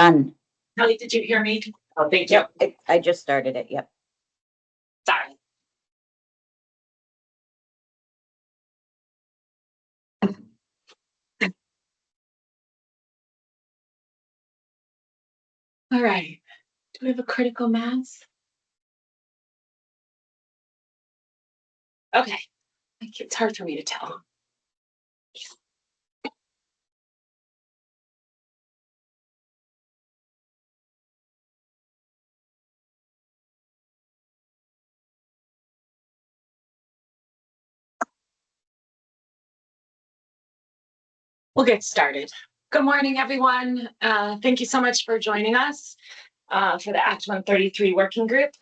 Done. Kelly, did you hear me? Oh, thank you. Yep, I just started it. Yep. Sorry. All right. Do we have a critical mass? Okay. It's hard for me to tell. We'll get started. Good morning, everyone. Thank you so much for joining us for the Act 133 working group.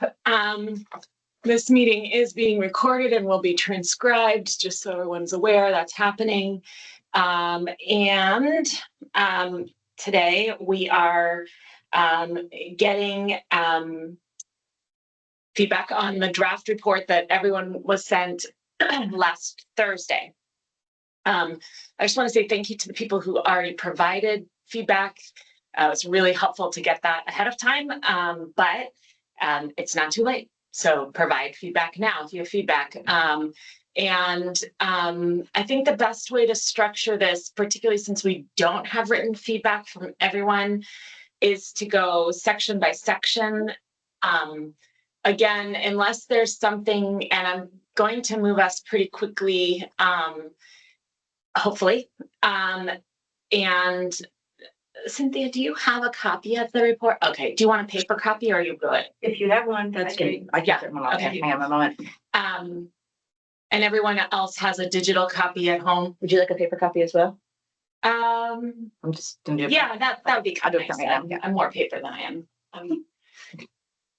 This meeting is being recorded and will be transcribed, just so everyone's aware that's happening. Today we are getting feedback on the draft report that everyone was sent last Thursday. I just want to say thank you to the people who already provided feedback. It was really helpful to get that ahead of time, but it's not too late. So provide feedback now if you have feedback. I think the best way to structure this, particularly since we don't have written feedback from everyone, is to go section by section. Again, unless there's something, and I'm going to move us pretty quickly, hopefully. And Cynthia, do you have a copy of the report? Okay. Do you want a paper copy or are you good? If you have one, that's great. I Yeah. can okay. Hang on a moment. And everyone else has a digital copy at home. Would you like a paper copy as well? I'm just gonna do it. Yeah, that would be kind of nice. Right now. I'm more paper than I am.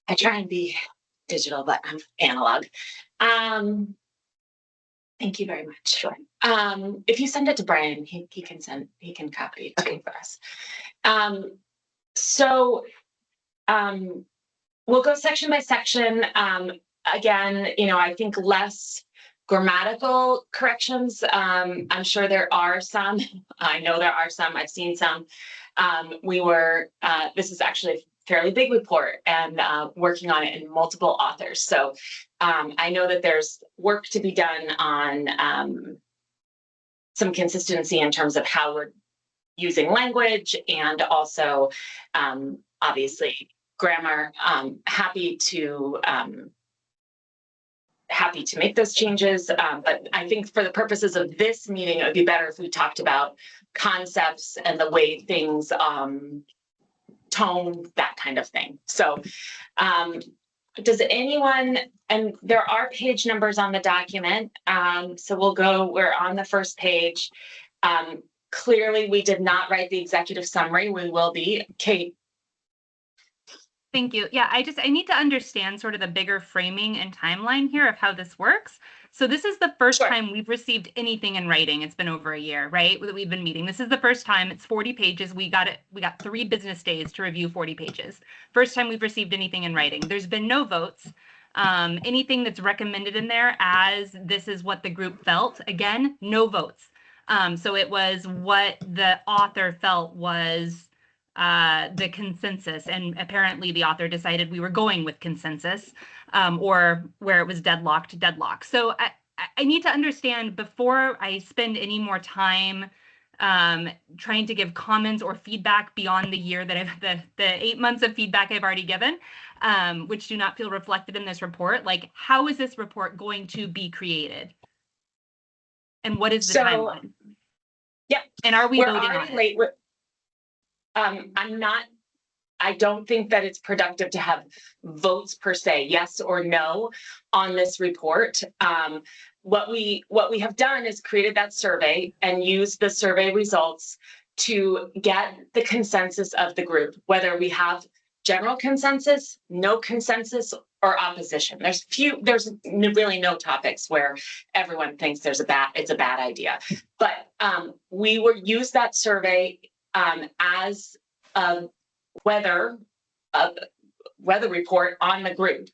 I try and be digital, but I'm analog. Thank you very much. Sure. If you send it to Brian, he can copy it too for us. We'll go section by section. Again, I think less grammatical corrections. I'm sure there are some. I know there are some. I've seen some. This is actually a fairly big report and working on it in multiple authors. So I know that there's work to be done on some consistency in terms of how we're using language and also obviously grammar. Happy to make those changes, but I think for the purposes of this meeting, it would be better if we talked about concepts and the way things tone, that kind of thing. So does anyone, and there are page numbers on the document, so we're on the first page. Clearly, we did not write the executive summary. We will be. Kate. Thank you. Yeah, I need to understand sort of the bigger framing and timeline here of how this works. So this is the first time we've received anything in writing. It's been over a year, right, that we've been meeting. This is the first time. It's 40 pages. We got 3 business days to review 40 pages. First time we've received anything in writing. There's been no votes. Anything that's recommended in there as this is what the group felt. Again, no votes. So it was what the author felt was the consensus, and apparently the author decided we were going with consensus, or where it was deadlocked. So I need to understand before I spend any more time trying to give comments or feedback beyond the year that the 8 months of feedback I've already given, which do not feel reflected in this report. Like, how is this report going to be created? And what is the timeline? Yeah. And are we We're voting already on late. I don't think that it's productive to have votes per se, yes or no, on this report. What we have done is created that survey and used the survey results to get the consensus of the group, whether we have general consensus, no consensus, or opposition. There's really no topics where everyone thinks it's a bad idea. But we use that survey as a weather report on the group.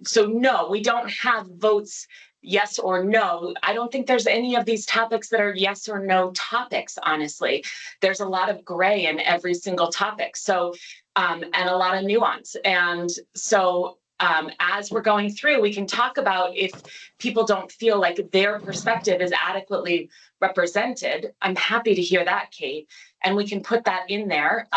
So no, we don't have votes yes or no. I don't think there's any of these topics that are yes or no topics, honestly. There's a lot of gray in every single topic. So, and a lot of nuance. And so, as we're going through, we can talk about if people don't feel like their perspective is adequately represented. I'm happy to hear that, Kate, and we can put that in there.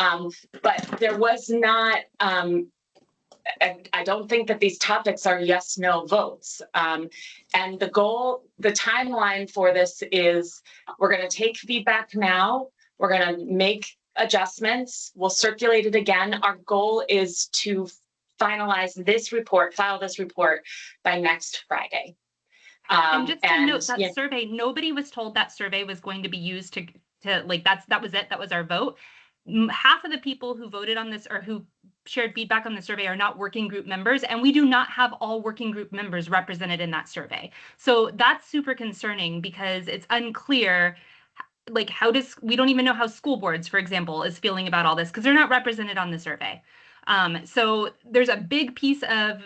But there was not, I don't think that these topics are yes, no votes. And the goal, the timeline for this is we're going to take feedback now. We're going to make adjustments. We'll circulate it again. Our goal is to finalize this report, file this report by next Friday. And just to note that yeah. survey, nobody was told that survey was going to be used to like, that was it. That was our vote. Half of the people who voted on this or who shared feedback on the survey are not working group members, and we do not have all working group members represented in that survey. So that's super concerning because it's unclear, like we don't even know how school boards, for example, is feeling about all this because they're not represented on the survey. So there's a big piece of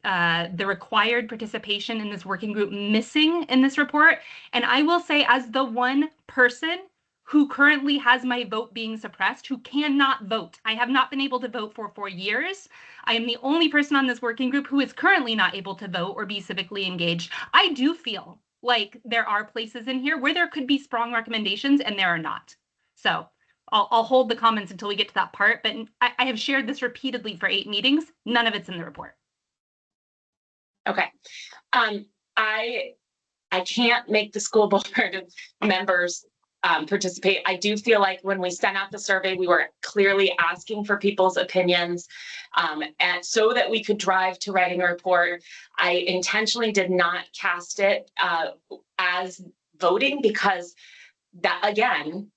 the required participation in this working group missing in this report. And I will say, as the one person who currently has my vote being suppressed, who cannot vote. I have not been able to vote for 4 years. I am the only person on this working group who is currently not able to vote or be civically engaged. I do feel like there are places in here where there could be strong recommendations and there are not. So I'll hold the comments until we get to that part, but I have shared this repeatedly for 8 meetings. None of it's in the report. Okay. I can't make the school board members participate. I do feel like when we sent out the survey, we were clearly asking for people's opinions, and so that we could drive to writing a report. I intentionally did not cast it as voting because that, again,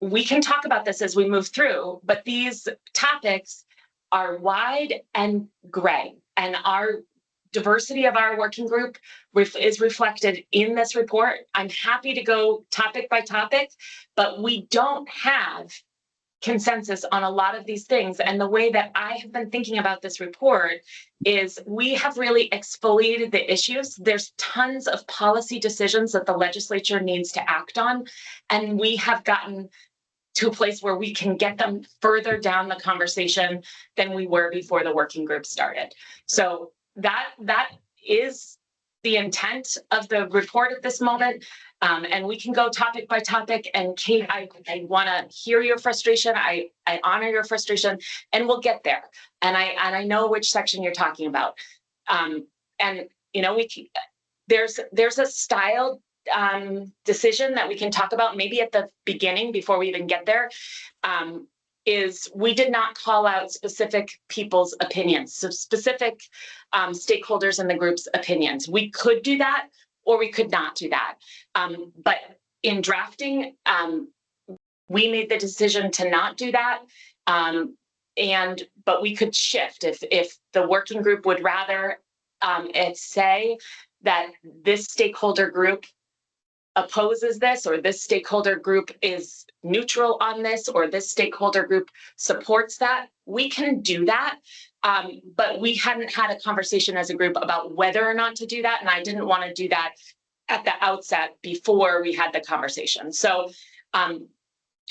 we can talk about this as we move through, but these topics are wide and gray, and our diversity of our working group is reflected in this report. I'm happy to go topic by topic, but we don't have consensus on a lot of these things. And the way that I have been thinking about this report is we have really exfoliated the issues. There's tons of policy decisions that the legislature needs to act on, and we have gotten to a place where we can get them further down the conversation than we were before the working group started. So that is the intent of the report at this moment. And we can go topic by topic. And Kate, I want to hear your frustration. I honor your frustration, and we'll get there. And I know which section you're talking about. And you know, there's a style decision that we can talk about maybe at the beginning before we even get there. Is we did not call out specific people's opinions, so specific stakeholders in the group's opinions. We could do that or we could not do that. But in drafting, we made the decision to not do that. But we could shift if the working group would rather it say that this stakeholder group opposes this, or this stakeholder group is neutral on this, or this stakeholder group supports that, we can do that. But we hadn't had a conversation as a group about whether or not to do that. And I didn't want to do that at the outset before we had the conversation. So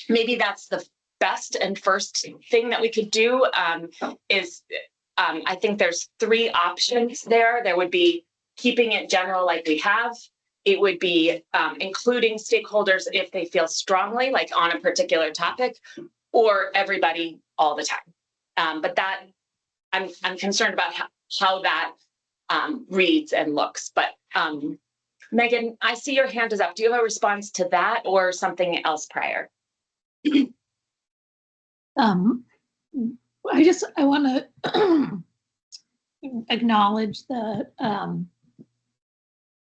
maybe that's the best and first thing that we could do is I think there's 3 options there. There would be keeping it general like we have. It would be including stakeholders if they feel strongly, like on a particular topic, or everybody all the time. But that I'm concerned about how that reads and looks. But Megan, I see your hand is up. Do you have a response to that or something else prior? I want to acknowledge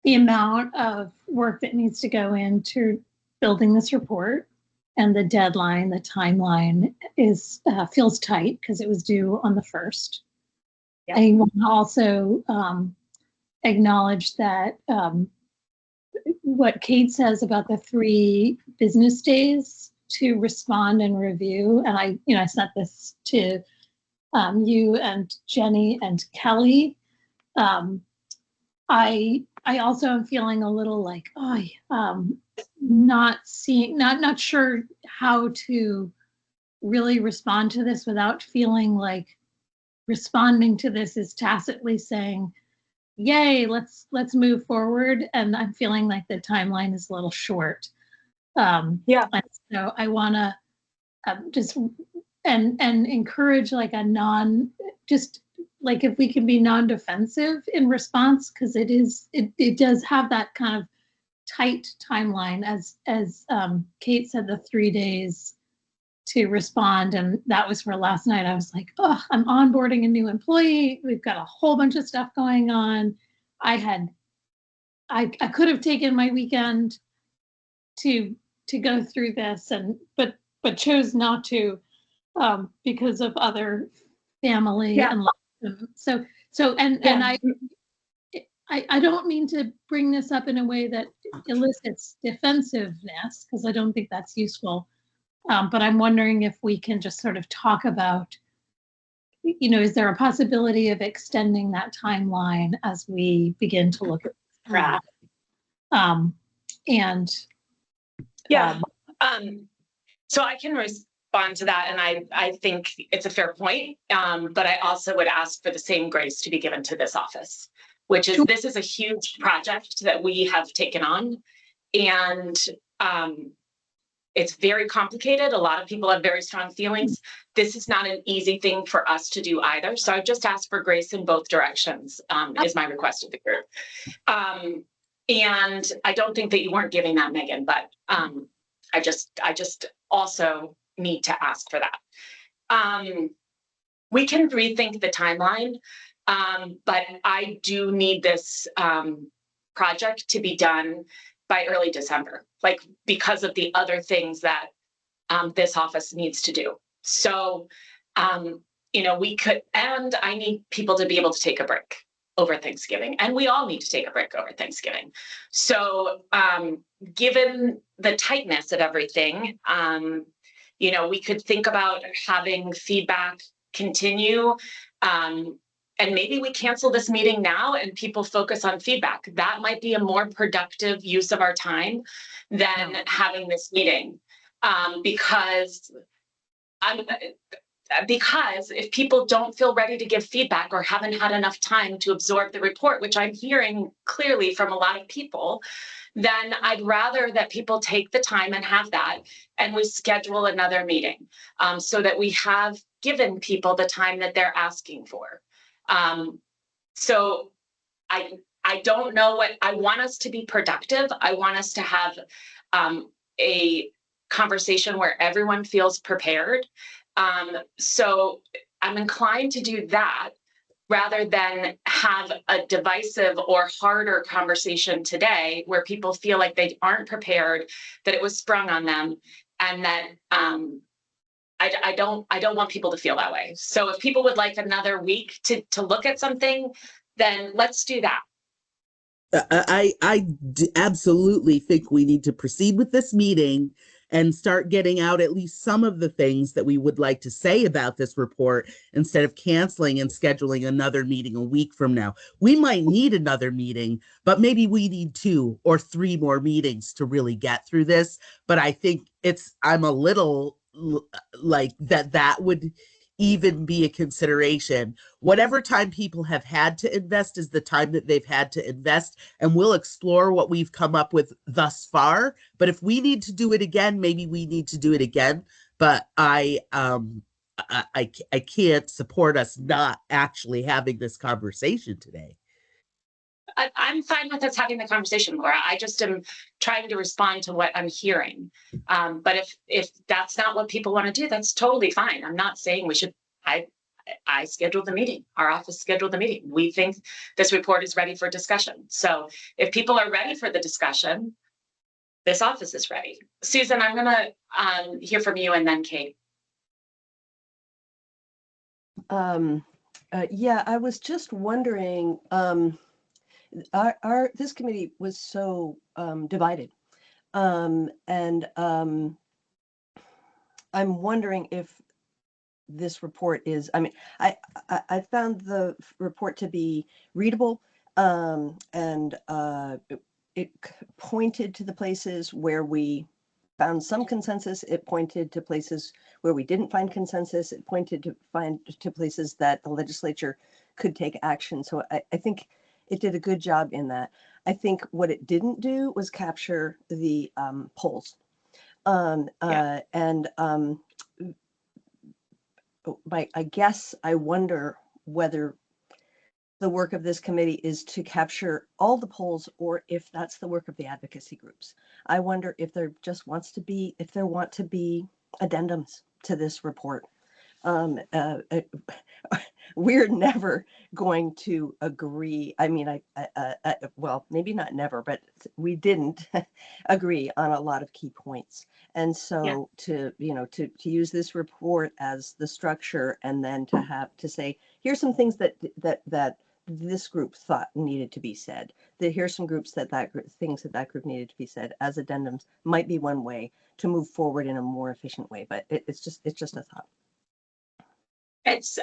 the amount of work that needs to go into building this report, and the deadline, the timeline feels tight because it was due on the 1st. Yeah. I want to also acknowledge that what Kate says about the 3 business days to respond and review, and I sent this to you and Jenny and Kelly. I I also am feeling a little like, not seeing, not sure how to really respond to this without feeling like responding to this is tacitly saying, yay, let's move forward. And I'm feeling like the timeline is a little short. Yeah. And so I want to just and encourage like a just like if we can be non-defensive in response, because it does have that kind of tight timeline, as Kate said, the 3 days to respond. And that was for last night. I was like, oh, I'm onboarding a new employee. We've got a whole bunch of stuff going on. I could have taken my weekend to go through this, and but chose not to, because of other family. Yeah. And so and I don't mean to bring this up in a way that elicits defensiveness, because I don't think that's useful. But I'm wondering if we can just sort of talk about, is there a possibility of extending that timeline as we begin to look at Right. and Yeah. So I can respond to that, and I think it's a fair point. But I also would ask for the same grace to be given to this office, which is this is a huge project that we have taken on, and it's very complicated. A lot of people have very strong feelings. This is not an easy thing for us to do either. So I just ask for grace in both directions, is my request of the group. And I don't think that you weren't giving that, Megan, but I just also need to ask for that. We can rethink the timeline, but I do need this project to be done by early December, like because of the other things that this office needs to do. So, we could, and I need people to be able to take a break over Thanksgiving, and we all need to take a break over Thanksgiving. So, given the tightness of everything, we could think about having feedback continue. And maybe we cancel this meeting now and people focus on feedback. That might be a more productive use of our time than having this meeting. Because if people don't feel ready to give feedback or haven't had enough time to absorb the report, which I'm hearing clearly from a lot of people, then I'd rather that people take the time and have that, and we schedule another meeting, so that we have given people the time that they're asking for. So I don't know what I want us to be productive. I want us to have a conversation where everyone feels prepared. So I'm inclined to do that rather than have a divisive or harder conversation today where people feel like they aren't prepared, that it was sprung on them, and that I don't want people to feel that way. So if people would like another week to look at something, then let's do that. I absolutely think we need to proceed with this meeting and start getting out at least some of the things that we would like to say about this report instead of canceling and scheduling another meeting a week from now. We might need another meeting, but maybe we need 2 or 3 more meetings to really get through this. But I think I'm a little like that would even be a consideration. Whatever time people have had to invest is the time that they've had to invest, and we'll explore what we've come up with thus far. But if we need to do it again, maybe we need to do it again. But I can't support us not actually having this conversation today. I'm fine with us having the conversation, Laura. I just am trying to respond to what I'm hearing. But if that's not what people want to do, that's totally fine. I'm not saying we should. I scheduled the meeting. Our office scheduled the meeting. We think this report is ready for discussion. So if people are ready for the discussion, this office is ready. Susan, I'm going to hear from you, and then Kate. Yeah, I was just wondering. This committee was so divided, and I'm wondering if this report is. I mean, I found the report to be readable. And it pointed to the places where we found some consensus. It pointed to places where we didn't find consensus. It pointed to places that the legislature could take action. So I think it did a good job in that. I think what it didn't do was capture the polls. I guess I wonder whether the work of this committee is to capture all the polls, or if that's the work of the advocacy groups. I wonder if there just want to be addendums to this report. We're never going to agree. I mean, well, maybe not never, but we didn't agree on a lot of key points. And so to use this report as the structure, and then to say, here's some things that this group thought needed to be said. Here's some things that that group needed to be said as addendums might be one way to move forward in a more efficient way. But it's just a thought. It's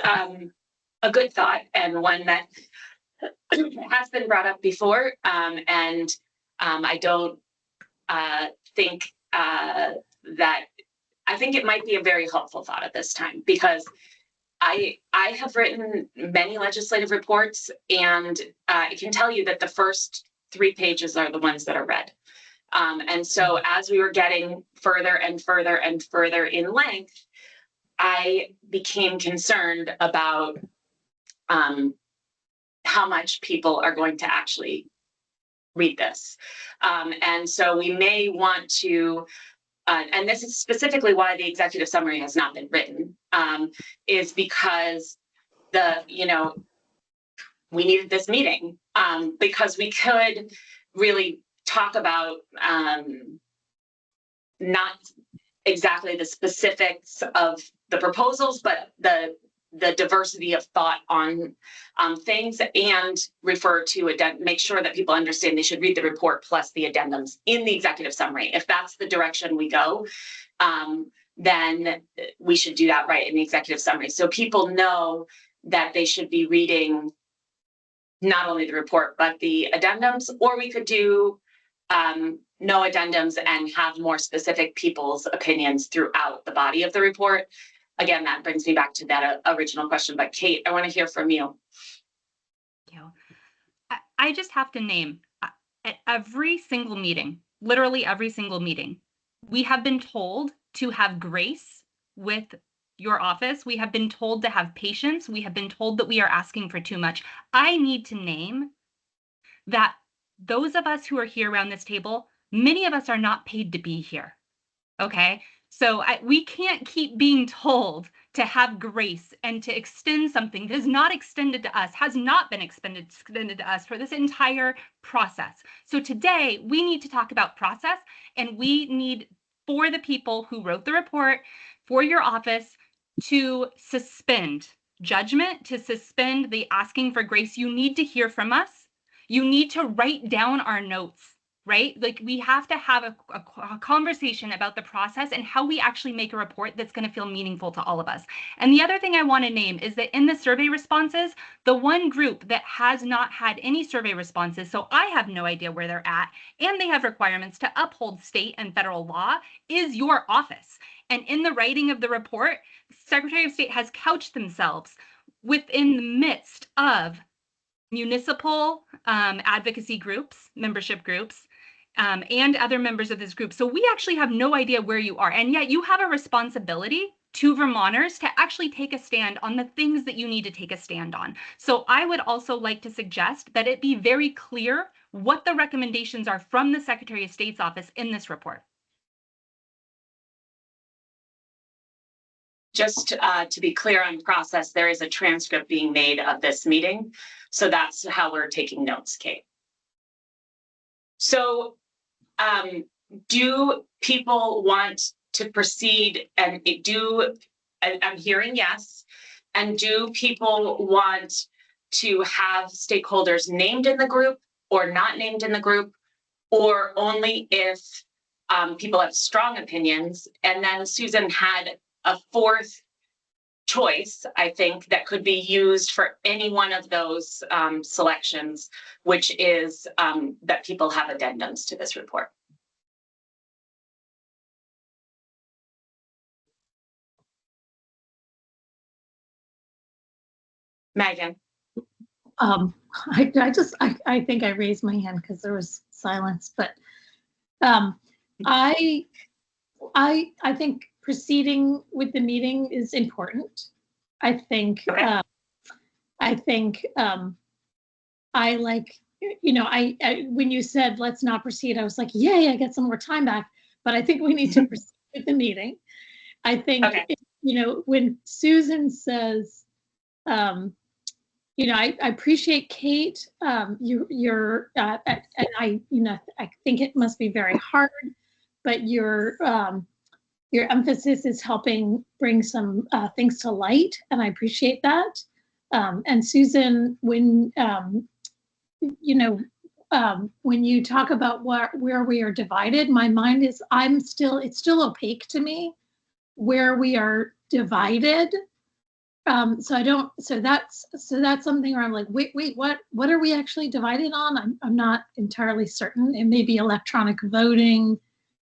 a good thought, and one that has been brought up before. And I don't think that I think it might be a very helpful thought at this time, because I have written many legislative reports, and I can tell you that the first 3 pages are the ones that are read. And so as we were getting further and further and further in length, I became concerned about how much people are going to actually read this. And so we may want to, and this is specifically why the executive summary has not been written, is because we needed this meeting, because we could really talk about not exactly the specifics of the proposals, but the diversity of thought on things, and refer to make sure that people understand they should read the report plus the addendums in the executive summary. If that's the direction we go, then we should do that right in the executive summary, so people know that they should be reading not only the report but the addendums. Or we could do no addendums and have more specific people's opinions throughout the body of the report. Again, that brings me back to that original question. But Kate, I want to hear from you. I just have to name, at every single meeting, literally every single meeting, we have been told to have grace with your office. We have been told to have patience. We have been told that we are asking for too much. I need to name that those of us who are here around this table, many of us are not paid to be here. Okay? So we can't keep being told to have grace and to extend something that is not extended to us, has not been extended to us for this entire process. So today we need to talk about process, and we need for the people who wrote the report, for your office, to suspend judgment, to suspend the asking for grace. You need to hear from us. You need to write down our notes, right? Like, we have to have a conversation about the process and how we actually make a report that's going to feel meaningful to all of us. And the other thing I want to name is that in the survey responses, the one group that has not had any survey responses, so I have no idea where they're at, and they have requirements to uphold state and federal law, is your office. And in the writing of the report, Secretary of State has couched themselves within the midst of municipal advocacy groups, membership groups, and other members of this group. So we actually have no idea where you are. And yet you have a responsibility to Vermonters to actually take a stand on the things that you need to take a stand on. So I would also like to suggest that it be very clear what the recommendations are from the Secretary of State's office in this report. Just to be clear on process, there is a transcript being made of this meeting. So that's how we're taking notes, Kate. So do people want to proceed and I'm hearing yes. And do people want to have stakeholders named in the group or not named in the group, or only if people have strong opinions? And then Susan had a fourth choice, I think, that could be used for any one of those selections, which is that people have addendums to this report. Megan. I think I raised my hand because there was silence, but I think proceeding with the meeting is important. I think Okay. I like, you know, I when you said let's not proceed, I was like, yay, I get some more time back. But I think we need to proceed with the meeting. I think, Okay. you know, when Susan says, you know, I appreciate Kate, you're, and I, you know, I think it must be very hard, but your emphasis is helping bring some things to light, and I appreciate that. And Susan, when you know, when you talk about where we are divided, my mind is, it's still opaque to me where we are divided. So that's something where I'm like, wait, what are we actually divided on? I'm not entirely certain. It may be electronic voting.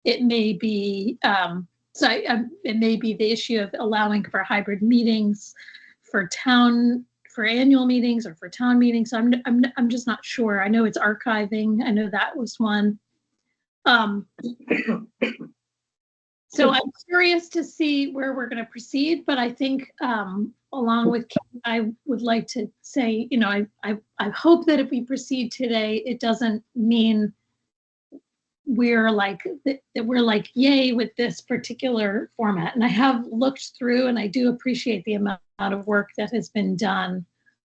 It may be, it may be the issue of allowing for hybrid meetings for annual meetings or for town meetings. So I'm just not sure. I know it's archiving. I know that was one. So I'm curious to see where we're going to proceed, but I think along with Kate, I would like to say, you know, I hope that if we proceed today, it doesn't mean we're like that we're like yay with this particular format. And I have looked through, and I do appreciate the amount of work that has been done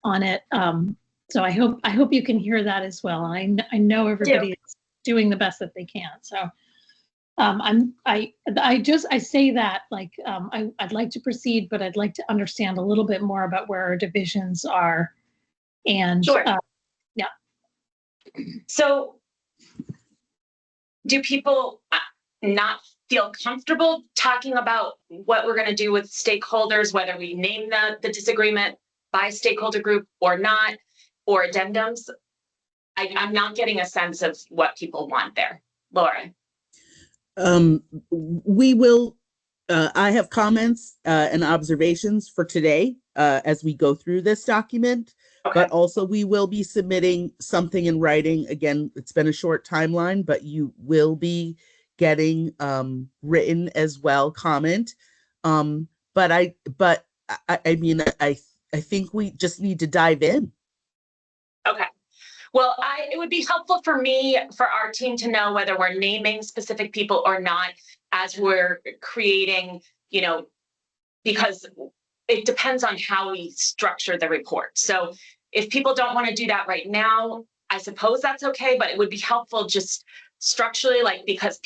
on it. So I hope you can hear that as well. I know everybody is doing the best that they can. So. I say that like I'd like to proceed, but I'd like to understand a little bit more about where our divisions are. And Sure. Yeah. So do people not feel comfortable talking about what we're going to do with stakeholders, whether we name the disagreement by stakeholder group or not, or addendums? I'm not getting a sense of what people want there. Laura. We will, I have comments and observations for today as we go through this document, but also we will be submitting something in writing. Again, it's been a short timeline, but you will be getting written as well comment. But I mean, I think we just need to dive in. Okay. Well, it would be helpful for me, for our team to know whether we're naming specific people or not as we're creating, you know, because it depends on how we structure the report. So if people don't want to do that right now, I suppose that's okay, but it would be helpful just structurally, like, because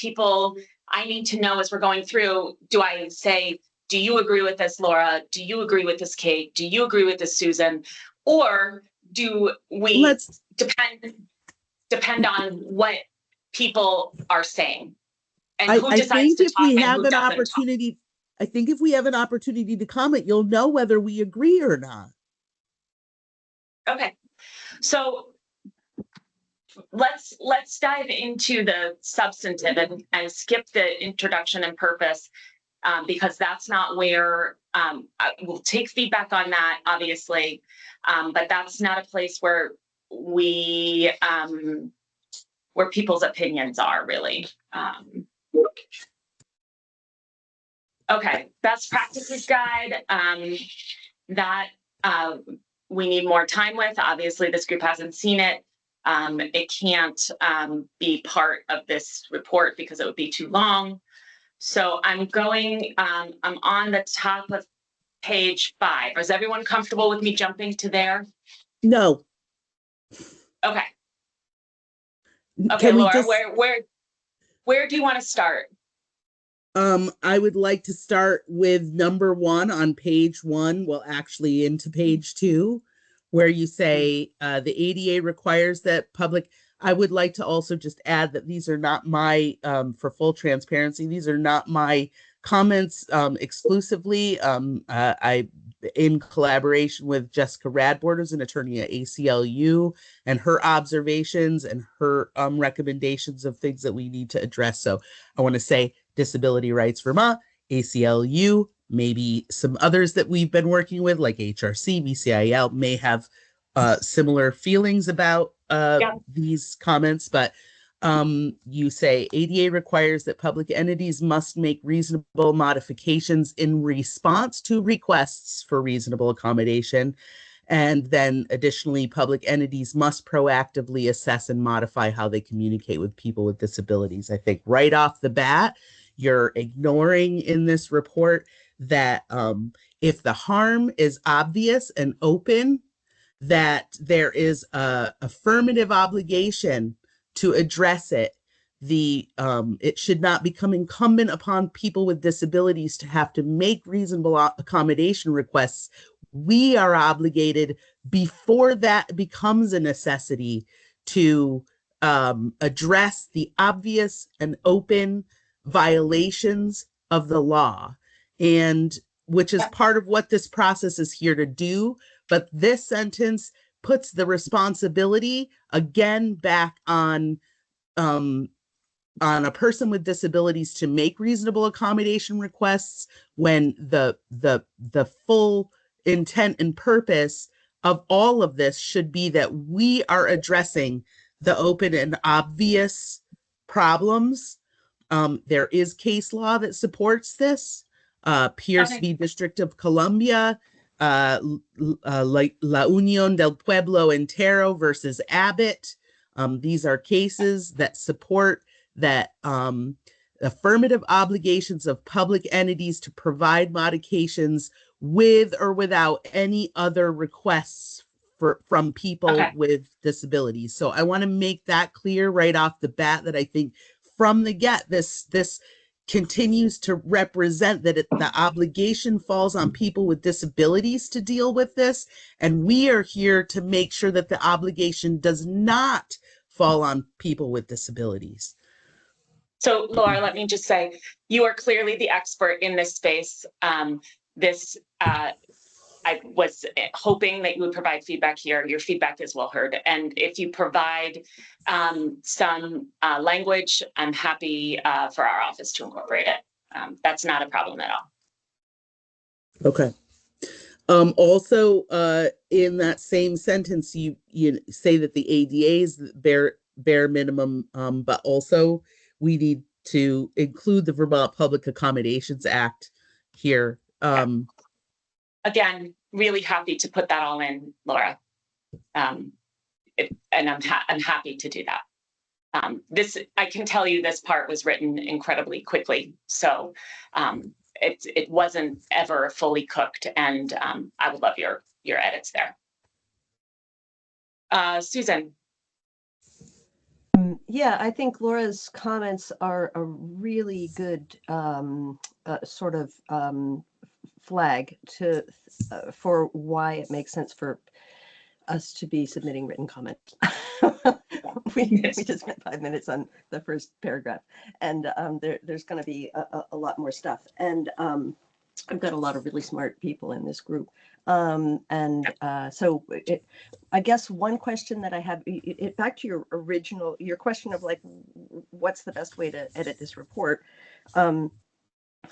I need to know as we're going through, do I say, do you agree with this, Laura? Do you agree with this, Kate? Do you agree with this, Susan? Or do we depend on what people are saying and who decides to talk and who doesn't talk? I think if we have an opportunity to comment, you'll know whether we agree or not. Okay, so let's dive into the substantive and skip the introduction and purpose, because that's not where we'll take feedback on that, obviously, but that's not a place where we where people's opinions are really. Okay, best practices guide, that we need more time with. Obviously, this group hasn't seen it. It can't be part of this report because it would be too long. So I'm on the top of page 5. Is everyone comfortable with me jumping to there? No. Okay. Okay, Laura, where do you want to start? I would like to start with number 1 on page 1. Well, actually into page 2, where you say the ADA requires that public. I would like to also just add that these are not my, for full transparency, these are not my comments exclusively. I, in collaboration with Jessica Radbourne, who's an attorney at ACLU, and her observations and her recommendations of things that we need to address. So I want to say Disability Rights Vermont, ACLU, maybe some others that we've been working with, like HRC, BCIL, may have similar feelings about these comments, but you say ADA requires that public entities must make reasonable modifications in response to requests for reasonable accommodation. And then additionally, public entities must proactively assess and modify how they communicate with people with disabilities. I think right off the bat, you're ignoring in this report that if the harm is obvious and open, that there is a affirmative obligation to address it. It should not become incumbent upon people with disabilities to have to make reasonable accommodation requests. We are obligated before that becomes a necessity to address the obvious and open violations of the law, and which is part of what this process is here to do. But this sentence puts the responsibility again back on a person with disabilities to make reasonable accommodation requests, when the full intent and purpose of all of this should be that we are addressing the open and obvious problems. There is case law that supports this. Pierce v. District of Columbia, La Unión del Pueblo Entero versus Abbott. These are cases that support that affirmative obligations of public entities to provide modifications with or without any other requests from people with disabilities. So I want to make that clear right off the bat, that I think from the get, this continues to represent that the obligation falls on people with disabilities to deal with this. And we are here to make sure that the obligation does not fall on people with disabilities. So Laura, let me just say, you are clearly the expert in this space. I was hoping that you would provide feedback here. Your feedback is well heard. And if you provide some language, I'm happy for our office to incorporate it. That's not a problem at all. Okay. Also, in that same sentence, you say that the ADA is the bare minimum, but also we need to include the Vermont Public Accommodations Act here. Again, really happy to put that all in, Laura. And I'm happy to do that. I can tell you this part was written incredibly quickly, so it wasn't ever fully cooked, and I would love your edits there. Susan. Yeah, I think Laura's comments are a really good sort of flag for why it makes sense for us to be submitting written comments. we just spent 5 minutes on the first paragraph, and there's going to be a lot more stuff. And I've got a lot of really smart people in this group. So I guess one question that I have, back to your question of like, what's the best way to edit this report?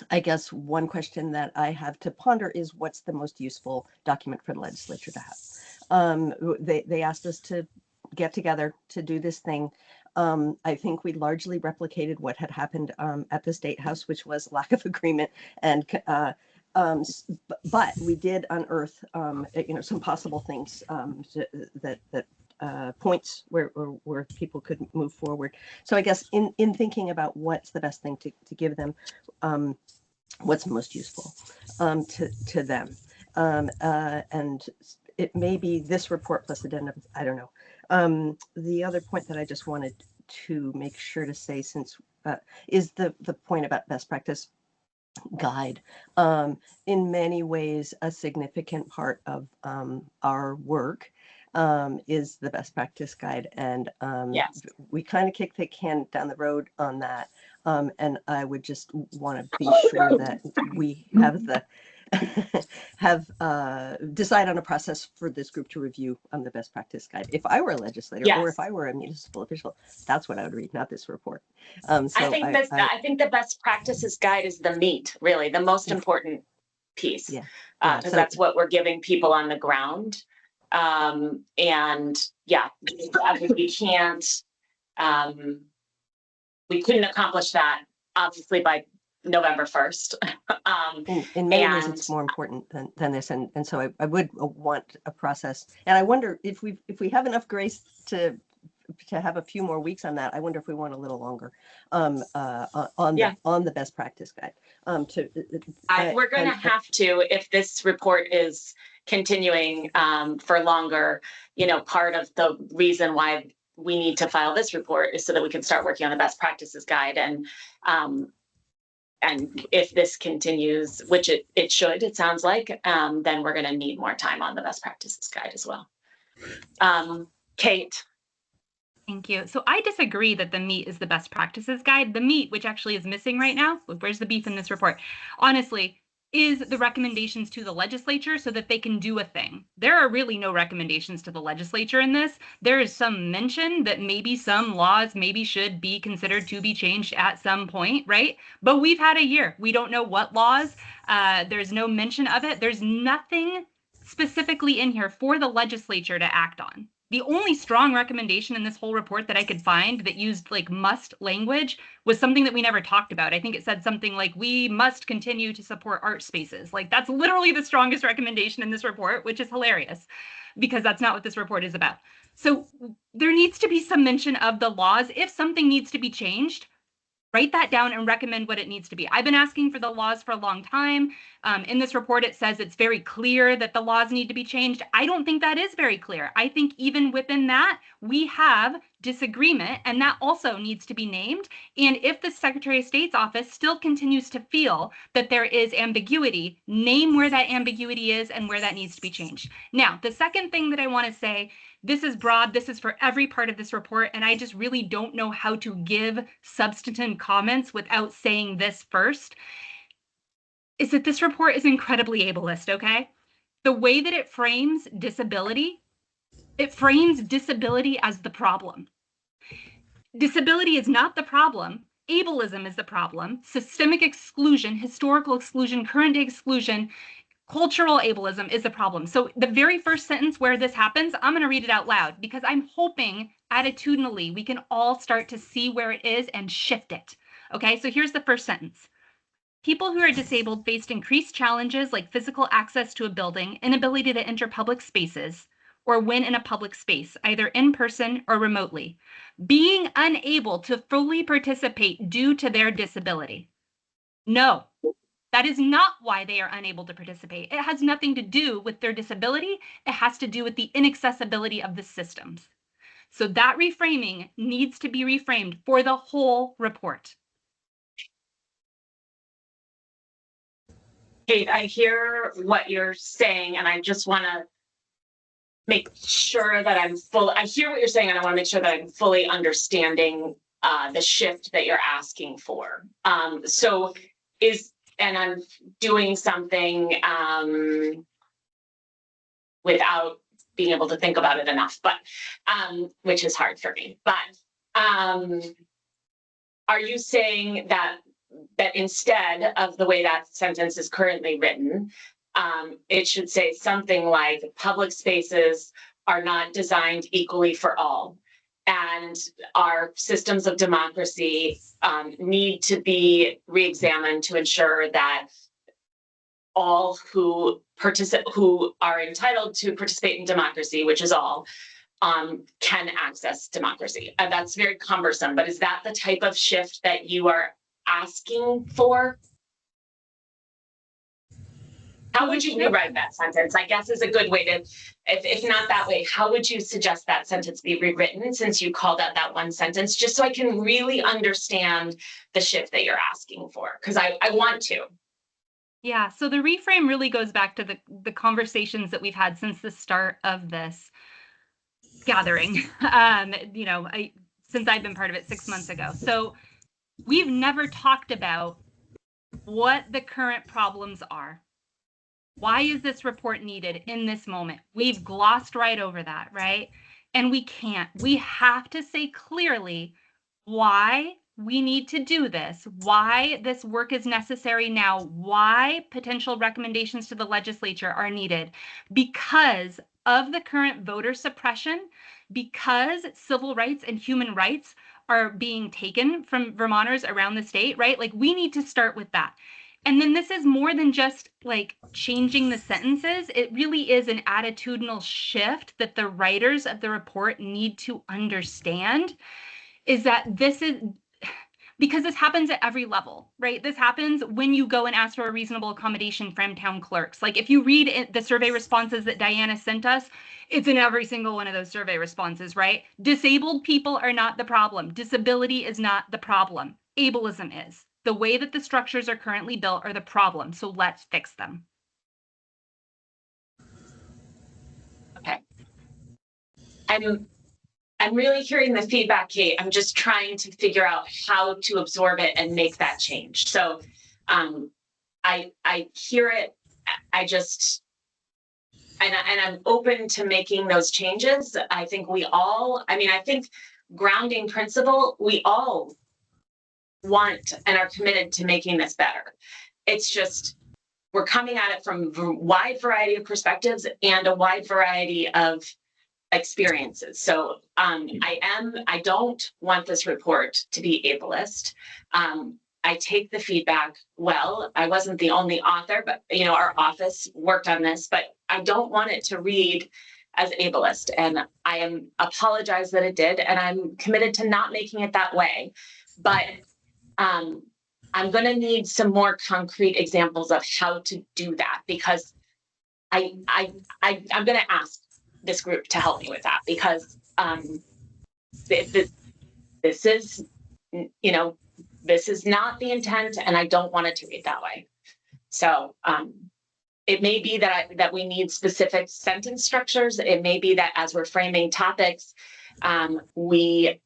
I guess one question that I have to ponder is, what's the most useful document for the legislature to have? They asked us to get together to do this thing. I think we largely replicated what had happened at the State House, which was lack of agreement, and but we did unearth some possible things that points where people could move forward. So I guess in thinking about what's the best thing to give them, what's most useful to them, and it may be this report plus addendum, I don't know. The other point that I just wanted to make sure to say, since is the point about best practice guide. In many ways, a significant part of our work is the best practice guide, and yes, we kind of kick the can down the road on that. And I would just want to be sure that we have the decide on a process for this group to review the best practice guide. If I were a legislator or if Yes. I were a municipal official, that's what I would read, not this report. I think the best practices guide is the meat, really, the most Yeah. important piece. Yeah. Because that's what we're giving people on the ground. And yeah, we can't, we couldn't accomplish that obviously by November 1st. In many ways, and- it's more important than this, and so I would want a process. And I wonder if we have enough grace to have a few more weeks on that. I wonder if we want a little longer on the best practice guide. We're going to have to, if this report is continuing for longer. You know, part of the reason why we need to file this report is so that we can start working on the best practices guide. And if this continues, which it should, it sounds like, then we're going to need more time on the best practices guide as well. Kate. Thank you. So I disagree that the meat is the best practices guide. The meat, which actually is missing right now, where's the beef in this report? Honestly, is the recommendations to the legislature so that they can do a thing. There are really no recommendations to the legislature in this. There is some mention that maybe some laws maybe should be considered to be changed at some point, right? But we've had a year. We don't know what laws. There's no mention of it. There's nothing specifically in here for the legislature to act on. The only strong recommendation in this whole report that I could find that used like must language was something that we never talked about. I think it said something like, we must continue to support art spaces. Like that's literally the strongest recommendation in this report, which is hilarious because that's not what this report is about. So there needs to be some mention of the laws. If something needs to be changed, write that down and recommend what it needs to be. I've been asking for the laws for a long time. In this report, it says it's very clear that the laws need to be changed. I don't think that is very clear. I think even within that, we have disagreement, and that also needs to be named. And if the Secretary of State's office still continues to feel that there is ambiguity, name where that ambiguity is and where that needs to be changed. Now, the second thing that I want to say, this is broad, this is for every part of this report, and I just really don't know how to give substantive comments without saying this first, is that this report is incredibly ableist, okay? The way that it frames disability as the problem. Disability is not the problem. Ableism is the problem. Systemic exclusion, historical exclusion, current day exclusion, cultural ableism is the problem. So the very first sentence where this happens, I'm going to read it out loud because I'm hoping attitudinally we can all start to see where it is and shift it. Okay, so here's the first sentence. People who are disabled faced increased challenges like physical access to a building, inability to enter public spaces, or when in a public space, either in person or remotely, being unable to fully participate due to their disability. No. That is not why they are unable to participate. It has nothing to do with their disability. It has to do with the inaccessibility of the systems. So that reframing needs to be reframed for the whole report. Kate, I hear what you're saying, and I just want to make sure that I hear what you're saying, and I want to make sure that I'm fully understanding the shift that you're asking for. And I'm doing something without being able to think about it enough, but which is hard for me. But are you saying that instead of the way that sentence is currently written, it should say something like public spaces are not designed equally for all, and our systems of democracy need to be re-examined to ensure that all who are entitled to participate in democracy, which is all, can access democracy. And that's very cumbersome, but is that the type of shift that you are asking for? How would you rewrite that sentence? I guess is a good way to, if not that way, how would you suggest that sentence be rewritten since you called out that one sentence, just so I can really understand the shift that you're asking for? Because I want to. Yeah, so the reframe really goes back to the conversations that we've had since the start of this gathering, since I've been part of it 6 months ago. So we've never talked about what the current problems are. Why is this report needed in this moment? We've glossed right over that, right? And we can't. We have to say clearly why we need to do this, why this work is necessary now, why potential recommendations to the legislature are needed, because of the current voter suppression, because civil rights and human rights are being taken from Vermonters around the state, right? Like, we need to start with that. And then this is more than just like changing the sentences. It really is an attitudinal shift that the writers of the report need to understand, is that this is because this happens at every level, right? This happens when you go and ask for a reasonable accommodation from town clerks. Like, if you read the survey responses that Diana sent us, it's in every single one of those survey responses, right? Disabled people are not the problem. Disability is not the problem. Ableism is. The way that the structures are currently built are the problem. So let's fix them. Okay. I'm really hearing the feedback, Kate. I'm just trying to figure out how to absorb it and make that change. So I hear it. I just, and I'm open to making those changes. I think I think grounding principle, we all want and are committed to making this better. It's just, we're coming at it from a wide variety of perspectives and a wide variety of experiences. So I don't want this report to be ableist. I take the feedback well. I wasn't the only author, but our office worked on this, but I don't want it to read as ableist. And I apologize that it did, and I'm committed to not making it that way. But I'm going to need some more concrete examples of how to do that, because I'm going to ask this group to help me with that, because this is, this is not the intent, and I don't want it to read that way. So it may be that we need specific sentence structures. It may be that as we're framing topics, we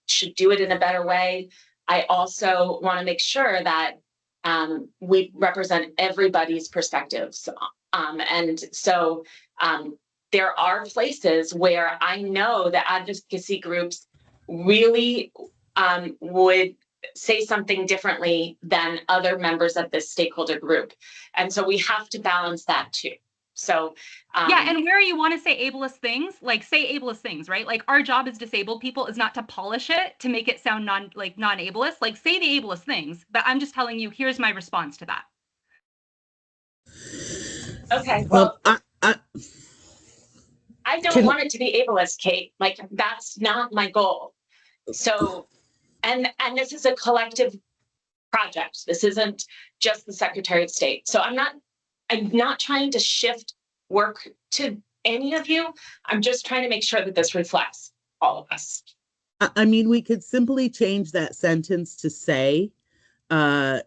should do it in a better way. I also want to make sure that we represent everybody's perspectives. And so there are places where I know that advocacy groups really would say something differently than other members of this stakeholder group. And so we have to balance that too. So yeah, and where you want to say ableist things, like say ableist things, right? Like, our job as disabled people is not to polish it to make it sound non-ableist. Like, say the ableist things, but I'm just telling you, here's my response to that. Okay, well, I don't Can- want it to be ableist, Kate. Like, that's not my goal. So, and this is a collective project. This isn't just the Secretary of State. So I'm not trying to shift work to any of you. I'm just trying to make sure that this reflects all of us. I mean, we could simply change that sentence to say, when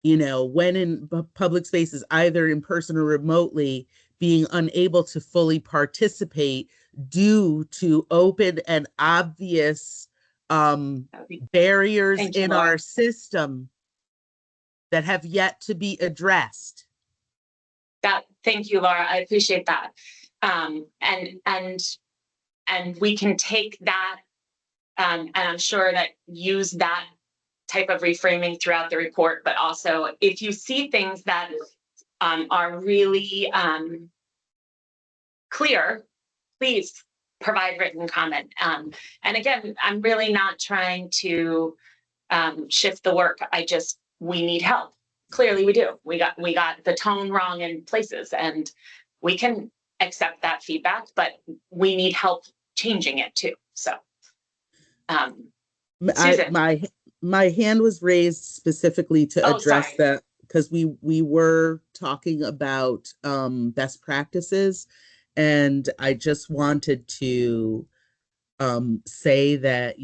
in public spaces, either in person or remotely, being unable to fully participate due to open and obvious barriers in our system that have yet to be addressed. Thank you, Laura. I appreciate that. And we can take that, and I'm sure that use that type of reframing throughout the report. But also, if you see things that are really clear, please provide written comment. And again, I'm really not trying to shift the work. We need help. Clearly we do. We got the tone wrong in places, and we can accept that feedback, but we need help changing it too. So Susan. My hand was raised specifically to address sorry. that, because we were talking about best practices, and I just wanted to say that,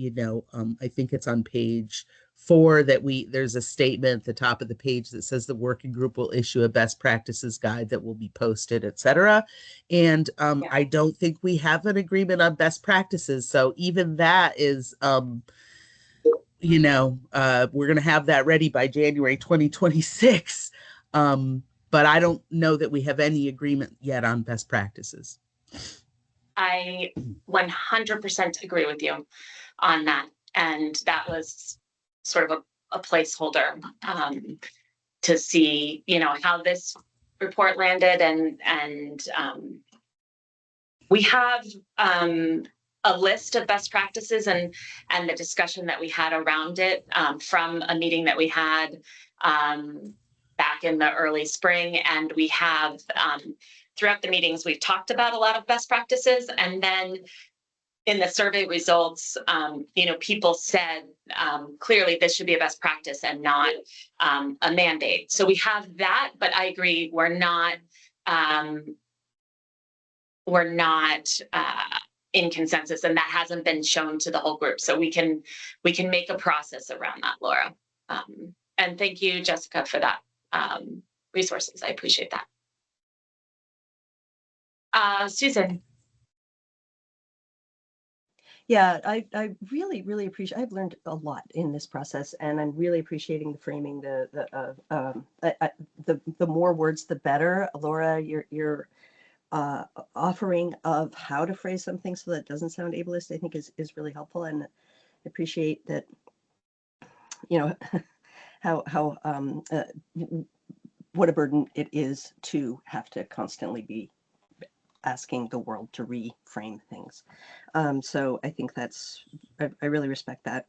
I think it's on page 4 that there's a statement at the top of the page that says the working group will issue a best practices guide that will be posted, etc. And I don't think we have an agreement on best practices. So even that is, you know, we're going to have that ready by January 2026. But I don't know that we have any agreement yet on best practices. I 100% agree with you on that. And that was sort of a placeholder to see, you know, how this report landed. And we have a list of best practices and the discussion that we had around it from a meeting that we had back in the early spring. And we have throughout the meetings, we've talked about a lot of best practices. And then in the survey results, you know, people said clearly this should be a best practice and not a mandate. So we have that, but I agree, we're not in consensus, and that hasn't been shown to the whole group. So we can make a process around that, Laura. And thank you, Jessica, for that resources. I appreciate that. Susan. Yeah, I really, really appreciate. I've learned a lot in this process, and I'm really appreciating the framing. The more words, the better. Laura, your offering of how to phrase something so that it doesn't sound ableist, I think is really helpful, and I appreciate that. You know, how what a burden it is to have to constantly be asking the world to reframe things. So I think I really respect that.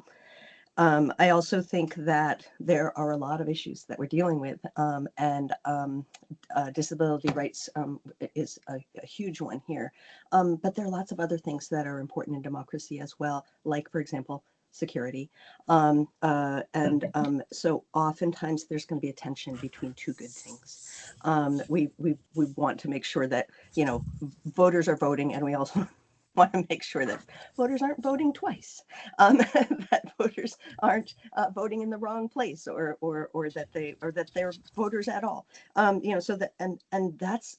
I also think that there are a lot of issues that we're dealing with, and disability rights is a huge one here. But there are lots of other things that are important in democracy as well, like, for example, security. So oftentimes there's going to be a tension between two good things. We want to make sure that, you know, voters are voting, and we also want to make sure that voters aren't voting twice, that voters aren't voting in the wrong place, or that they're voters at all. You know, so that and that's.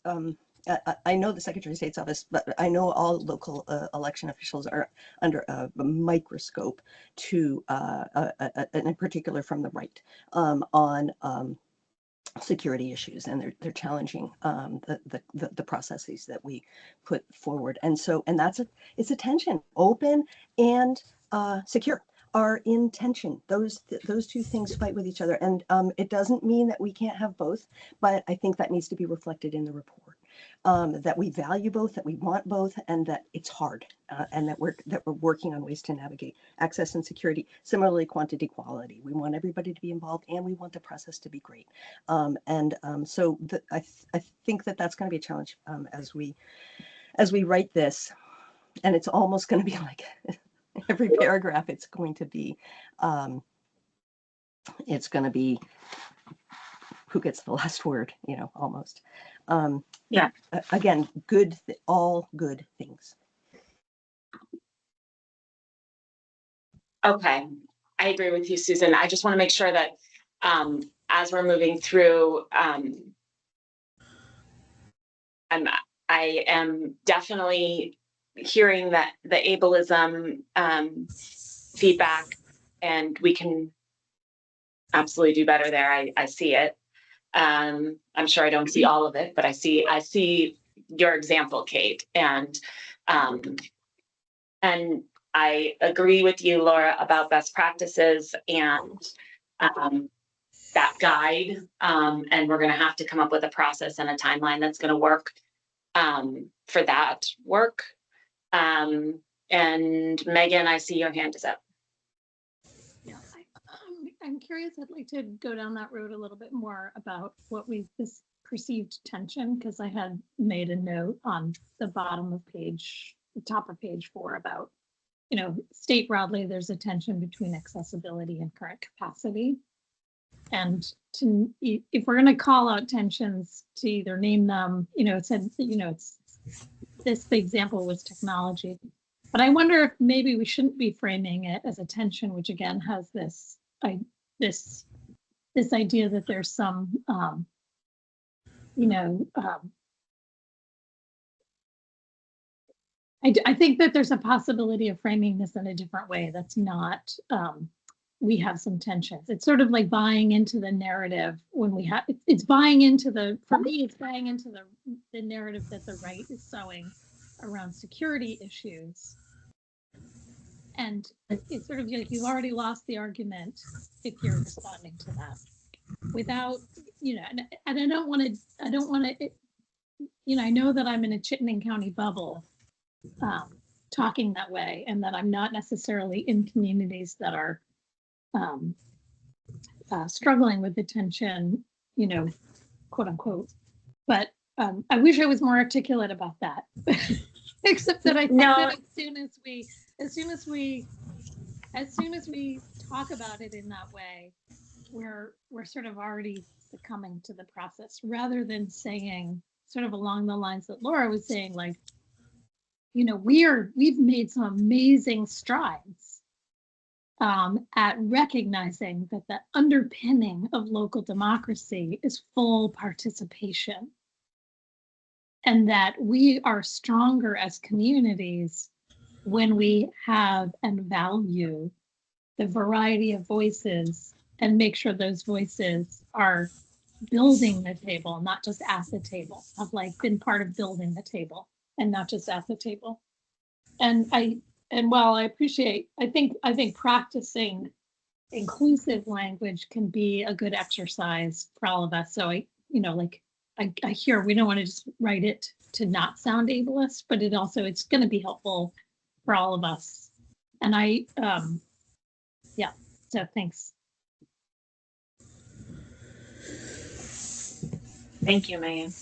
I know the Secretary of State's office, but I know all local election officials are under a microscope to, and in particular from the right, on security issues, and they're challenging the processes that we put forward. And so, and it's a tension. Open and secure are in tension. Those two things fight with each other, and it doesn't mean that we can't have both, but I think that needs to be reflected in the report. That we value both, that we want both, and that it's hard, and that we're working on ways to navigate access and security. Similarly, quantity quality. We want everybody to be involved, and we want the process to be great. So I think that that's going to be a challenge as we write this, and it's almost going to be like every paragraph. It's going to be who gets the last word, you know, almost. Yeah. Again, all good things. Okay, I agree with you, Susan. I just want to make sure that as we're moving through, I am definitely hearing that the ableism feedback, and we can absolutely do better there. I see it. I'm sure I don't see all of it, but I see your example, Kate, and I agree with you, Laura, about best practices and that guide. And we're going to have to come up with a process and a timeline that's going to work for that work. And Megan, I see your hand is up. Yeah, I'm curious. I'd like to go down that road a little bit more about this perceived tension, because I had made a note on the top of page 4 about, you know, state broadly, there's a tension between accessibility and current capacity. And if we're going to call out tensions, to either name them, you know, it said, you know, the example was technology. But I wonder if maybe we shouldn't be framing it as a tension, which again has this idea that there's some, you know, I think that there's a possibility of framing this in a different way that's not we have some tensions. It's sort of like buying into the narrative when we have, it's buying into the, for me, it's buying into the narrative that the right is sowing around security issues. And it's sort of like you've already lost the argument if you're responding to that without, and I don't want to, I know that I'm in a Chittenden County bubble talking that way, and that I'm not necessarily in communities that are struggling with attention, quote unquote. But I wish I was more articulate about that. Except that I think that as soon as we talk about it in that way, we're sort of already succumbing to the process, rather than saying sort of along the lines that Laura was saying, like, we've made some amazing strides at recognizing that the underpinning of local democracy is full participation, and that we are stronger as communities when we have and value the variety of voices and make sure those voices are building the table, not just at the table. I've been part of building the table and not just at the table. And while I appreciate, I think practicing inclusive language can be a good exercise for all of us. So I hear we don't want to just write it to not sound ableist, but it's going to be helpful for all of us. And so thanks. Thank you, Megan.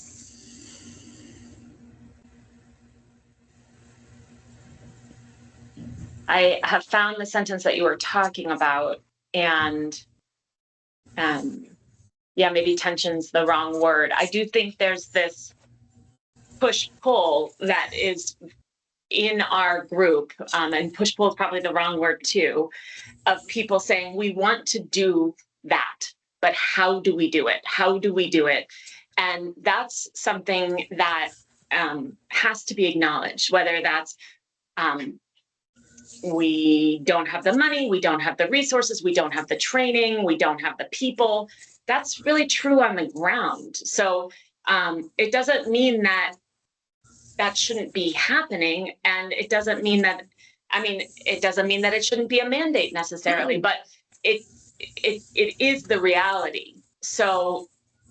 I have found the sentence that you were talking about, and maybe tension's the wrong word. I do think there's this push-pull that is in our group, and push-pull is probably the wrong word too, of people saying, we want to do that, but how do we do it? How do we do it? And that's something that has to be acknowledged, whether that's we don't have the money, we don't have the resources, we don't have the training, we don't have the people. That's really true on the ground. So it doesn't mean that shouldn't be happening. And it doesn't mean that, it doesn't mean that it shouldn't be a mandate necessarily, but it is the reality. So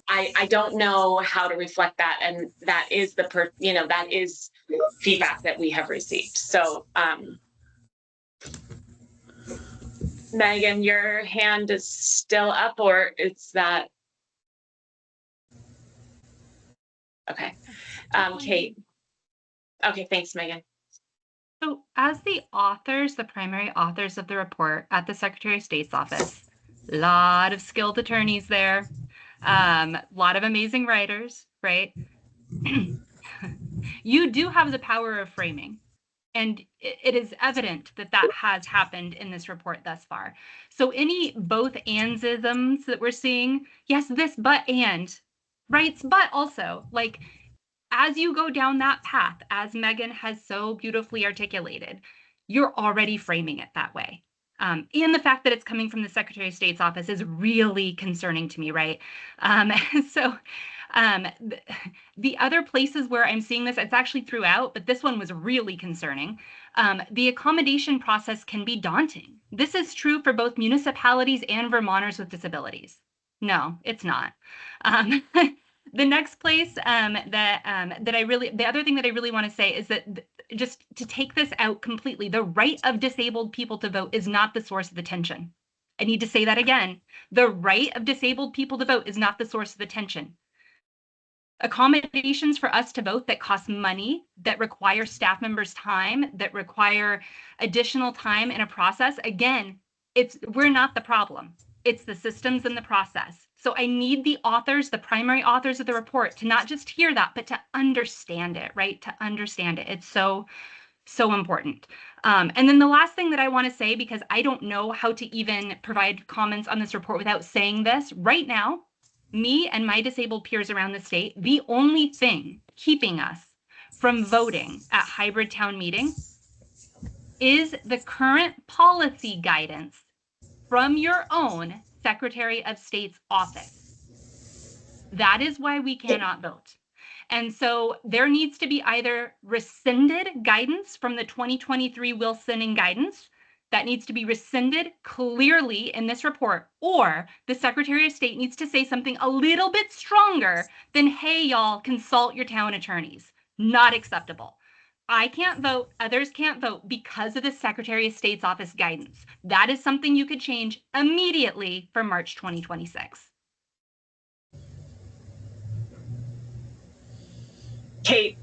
I don't know how to reflect that. And that is that is feedback that we have received. So Megan, your hand is still up, or it's that? Okay. Kate. Okay, thanks, Megan. So as the authors, the primary authors of the report at the Secretary of State's office, a lot of skilled attorneys there, lot of amazing writers, right? You do have the power of framing. And it is evident that that has happened in this report thus far. So any both andsisms that we're seeing, yes, this, but, and, right? But also, like, as you go down that path, as Megan has so beautifully articulated, you're already framing it that way. And the fact that it's coming from the Secretary of State's office is really concerning to me, right? The other places where I'm seeing this, it's actually throughout, but this one was really concerning. The accommodation process can be daunting. This is true for both municipalities and Vermonters with disabilities. No, it's not. The next place the other thing that I really want to say is that just to take this out completely, the right of disabled people to vote is not the source of the tension. I need to say that again. The right of disabled people to vote is not the source of the tension. Accommodations for us to vote that cost money, that require staff members' time, that require additional time in a process, again, we're not the problem. It's the systems and the process. So I need the authors, the primary authors of the report, to not just hear that, but to understand it, right? To understand it. It's so, so important. And then the last thing that I want to say, because I don't know how to even provide comments on this report without saying this, right now, me and my disabled peers around the state, the only thing keeping us from voting at hybrid town meeting is the current policy guidance from your own Secretary of State's office. That is why we cannot vote. And so there needs to be either rescinded guidance from the 2023 Wilsoning guidance that needs to be rescinded clearly in this report, or the Secretary of State needs to say something a little bit stronger than, hey, y'all, consult your town attorneys. Not acceptable. I can't vote, others can't vote because of the Secretary of State's office guidance. That is something you could change immediately for March 2026. Kate,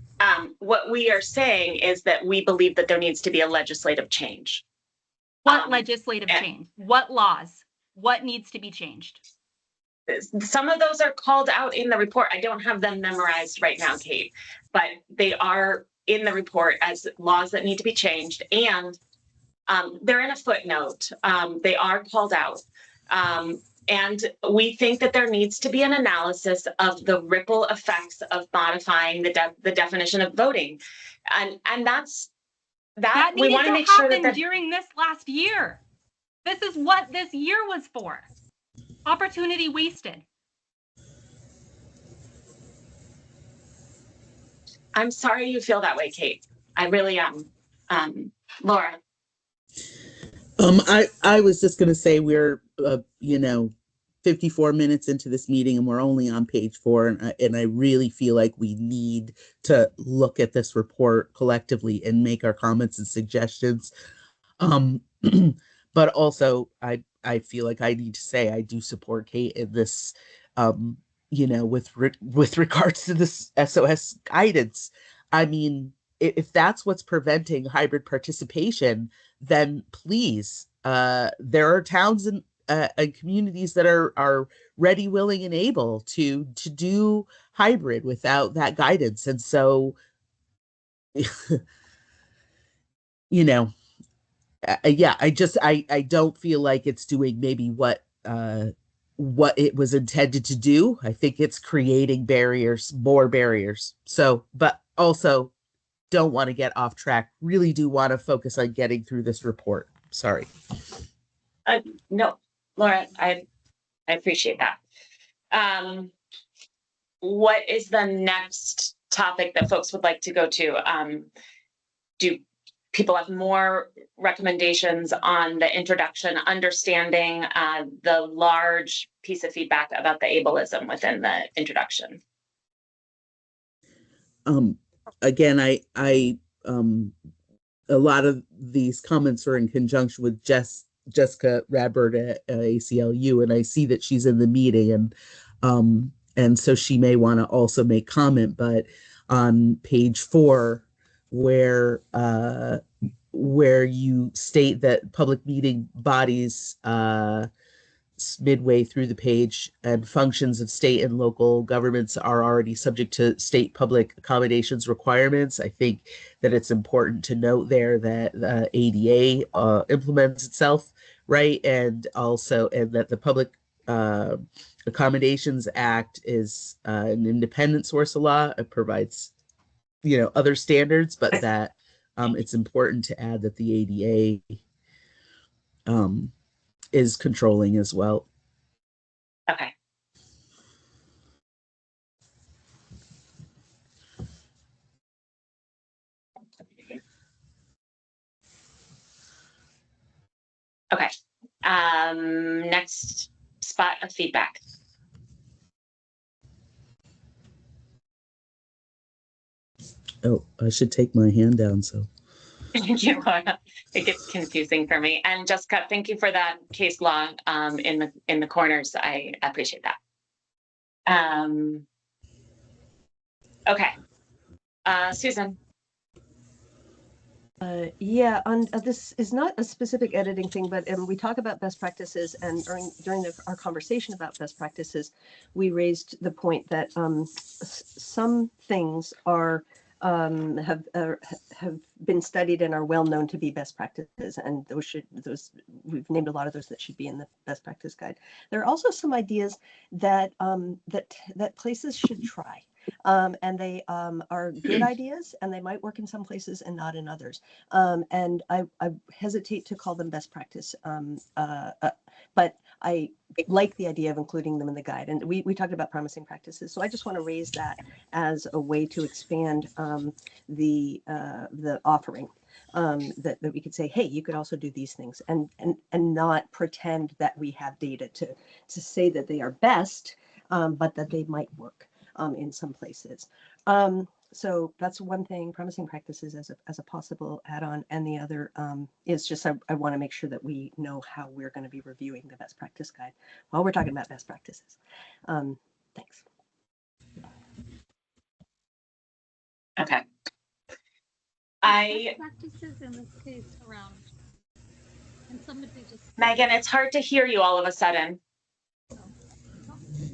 what we are saying is that we believe that there needs to be a legislative change. What legislative change? What laws? What needs to be changed? Some of those are called out in the report. I don't have them memorized right now, Kate, but they are in the report as laws that need to be changed. And they're in a footnote. They are called out. And we think that there needs to be an analysis of the ripple effects of modifying the definition of voting. And that's That we needed want to to make sure happen that during this last year. This is what this year was for. Opportunity wasted. I'm sorry you feel that way, Kate. I really am. Laura. I was just gonna say we're 54 minutes into this meeting and we're only on page 4, and I really feel like we need to look at this report collectively and make our comments and suggestions. But also I feel like I need to say I do support Kate in this, with regards to this SOS guidance. I mean, if that's what's preventing hybrid participation, then please, there are towns and communities that are ready, willing, and able to do hybrid without that guidance. And so, yeah, I don't feel like it's doing maybe what it was intended to do. I think it's creating more barriers. So, but also don't want to get off track. Really do want to focus on getting through this report. Sorry. No, Laura, I appreciate that. What is the next topic that folks would like to go to? Do people have more recommendations on the introduction, understanding the large piece of feedback about the ableism within the introduction? Again, I a lot of these comments are in conjunction with Jessica Radbert at ACLU, and I see that she's in the meeting, and so she may want to also make comment. But on page 4, where you state that public meeting bodies, midway through the page, and functions of state and local governments are already subject to state public accommodations requirements. I think that it's important to note there that the ADA implements itself, right? And that the Public Accommodations Act is an independent source of law. It provides, other standards, but that it's important to add that the ADA is controlling as well. Okay. Okay. Next spot of feedback. Oh, I should take my hand down. So. Thank you, Laura. It gets confusing for me. And Jessica, thank you for that case law in the corners. I appreciate that. Okay. Susan. Yeah, this is not a specific editing thing, but we talk about best practices, and during our conversation about best practices, we raised the point that some things are have been studied and are well known to be best practices, and we've named a lot of those that should be in the best practice guide. There are also some ideas that that places should try. And they are good ideas, and they might work in some places and not in others. And I hesitate to call them best practice, but I like the idea of including them in the guide. And we talked about promising practices, so I just want to raise that as a way to expand the offering. That we could say, hey, you could also do these things, and not pretend that we have data to say that they are best, but that they might work in some places. So that's one thing, promising practices as a possible add-on. And the other is just I want to make sure that we know how we're going to be reviewing the best practice guide while we're talking about best practices. Thanks. Okay. Best practices in this case around, and somebody just, Megan, it's hard to hear you all of a sudden. I'm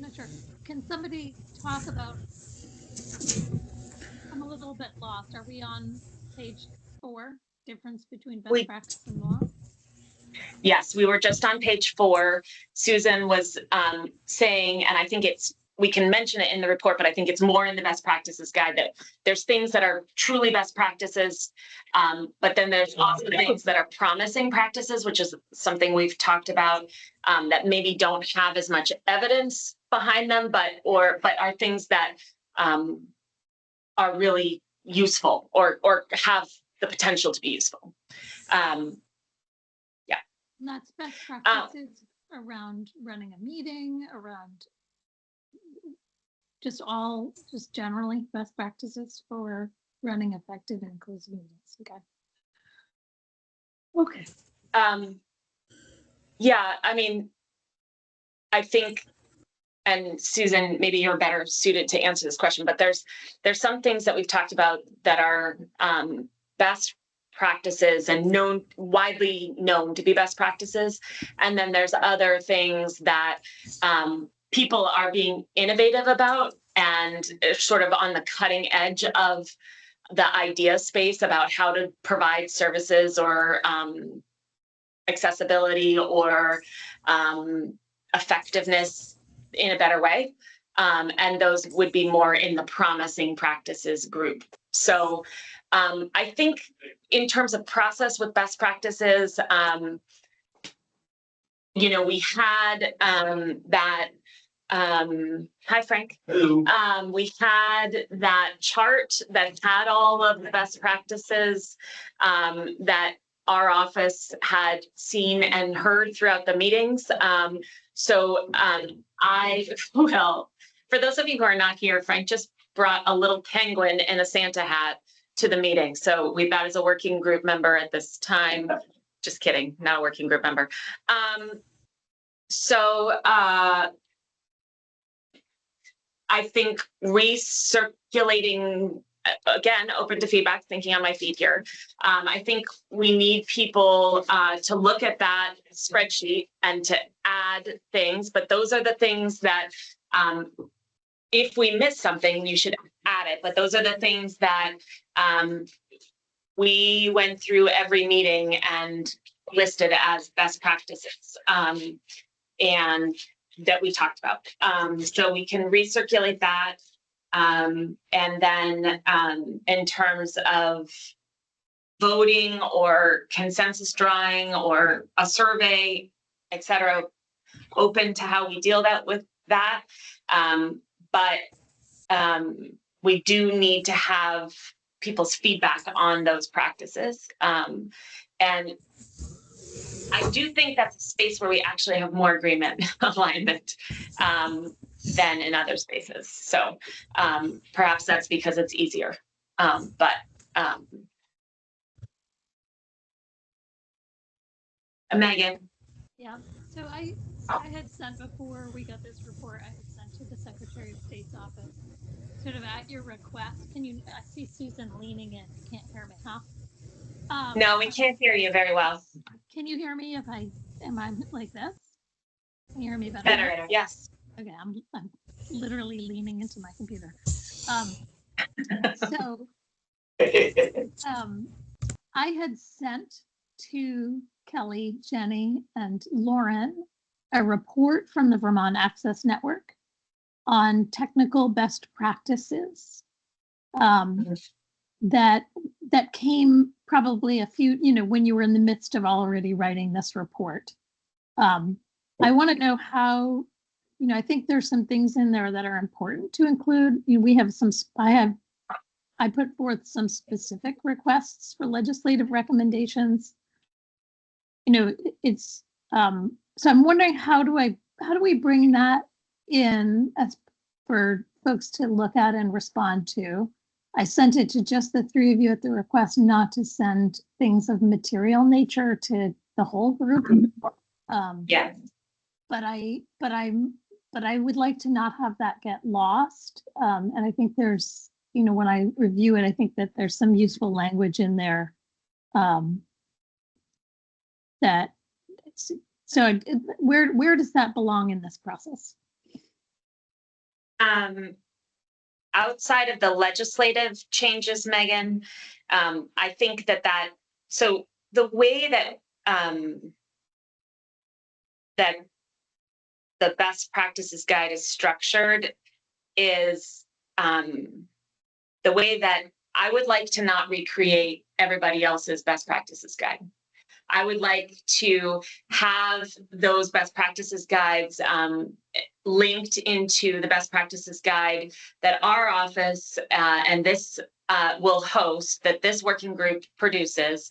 not sure. Can somebody talk about, I'm a little bit lost. Are we on page 4, difference between best practice and law? Yes, we were just on page 4. Susan was saying, and I think we can mention it in the report, but I think it's more in the best practices guide, that there's things that are truly best practices, but then there's also things that are promising practices, which is something we've talked about, that maybe don't have as much evidence behind them, but are things that are really useful or have the potential to be useful. And that's best practices around running a meeting, around just generally best practices for running effective and inclusive meetings. Okay. Yeah, I mean, I think, and Susan, maybe you're better suited to answer this question, but there's some things that we've talked about that are best practices and widely known to be best practices. And then there's other things that people are being innovative about and sort of on the cutting edge of the idea space about how to provide services or accessibility or effectiveness in a better way. And those would be more in the promising practices group. So I think in terms of process with best practices, we had that, hi, Frank. Hello. We had that chart that had all of the best practices that our office had seen and heard throughout the meetings. So I will, for those of you who are not here, Frank just brought a little penguin in a Santa hat to the meeting. So we've got as a working group member at this time. Just kidding, not a working group member. So I think recirculating, again, open to feedback, thinking on my feet here. I think we need people to look at that spreadsheet and to add things, but those are the things that if we miss something, you should add it. But those are the things that we went through every meeting and listed as best practices and that we talked about. So we can recirculate that. And then in terms of voting or consensus drawing or a survey, et cetera, open to how we deal with that. But we do need to have people's feedback on those practices. And I do think that's a space where we actually have more agreement, alignment than in other spaces. So perhaps that's because it's easier. Megan. Yeah, so I had sent before we got this report, I had sent to the Secretary of State's office, sort of at your request. Can you, I see Susan leaning in, you can't hear me, huh? No, we can't hear you very well. Can you hear me if am I like this? Can you hear me better? Better, yes. Okay, I'm literally leaning into my computer. So I had sent to Kelly, Jenny, and Lauren a report from the Vermont Access Network on technical best practices Mhm. that came probably a few, when you were in the midst of already writing this report. I want to know how, I think there's some things in there that are important to include. We have I put forth some specific requests for legislative recommendations. It's so I'm wondering how do we bring that in as for folks to look at and respond to. I sent it to just the three of you at the request, not to send things of material nature to the whole group. Yeah. But I would like to not have that get lost. And I think there's, when I review it, I think that there's some useful language in there. That so where does that belong in this process? Outside of the legislative changes, Megan, I think so the way that that the best practices guide is structured is the way that I would like to not recreate everybody else's best practices guide. I would like to have those best practices guides linked into the best practices guide that our office and this will host, that this working group produces,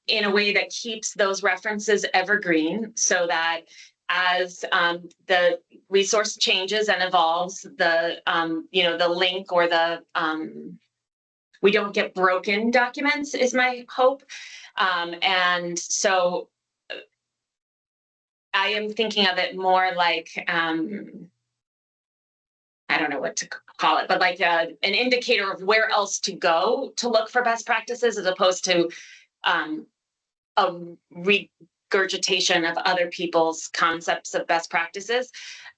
in a way that keeps those references evergreen, so that as the resource changes and evolves, the the link or the we don't get broken documents is my hope. And so I am thinking of it more like, I don't know what to call it, but like an indicator of where else to go to look for best practices, as opposed to a regurgitation of other people's concepts of best practices,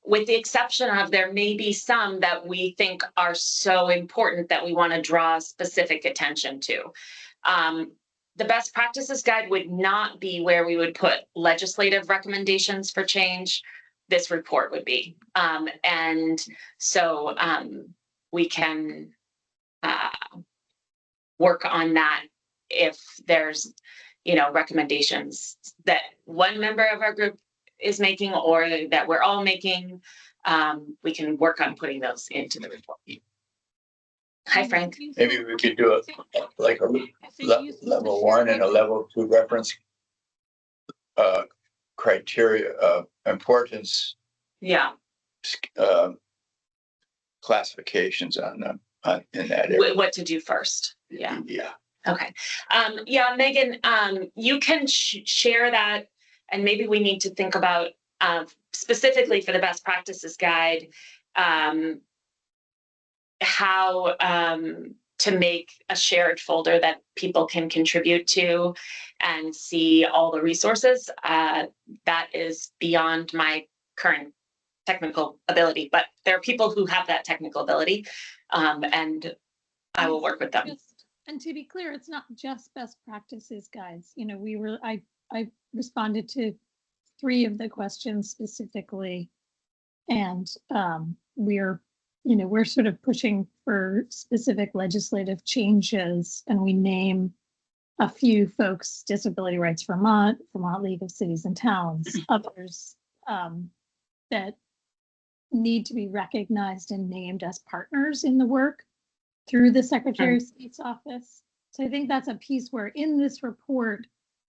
with the exception of there may be some that we think are so important that we want to draw specific attention to. The best practices guide would not be where we would put legislative recommendations for change. This report would be. And so we can work on that if there's, recommendations that one member of our group is making or that we're all making. We can work on putting those into the report. Hi, Frank. Maybe we could do it like a level 1 and a level 2 reference criteria of importance. Yeah. Classifications on them in that area. What to do first. Yeah. Yeah. Okay. Yeah, Megan, you can share that, and maybe we need to think about specifically for the best practices guide, how to make a shared folder that people can contribute to and see all the resources. That is beyond my current technical ability, but there are people who have that technical ability, and I will work with them. And to be clear, it's not just best practices guides. I responded to 3 of the questions specifically, and we're sort of pushing for specific legislative changes, and we name a few folks: Disability Rights Vermont, Vermont League of Cities and Towns, others that need to be recognized and named as partners in the work through the Secretary of State's office. So I think that's a piece where in this report,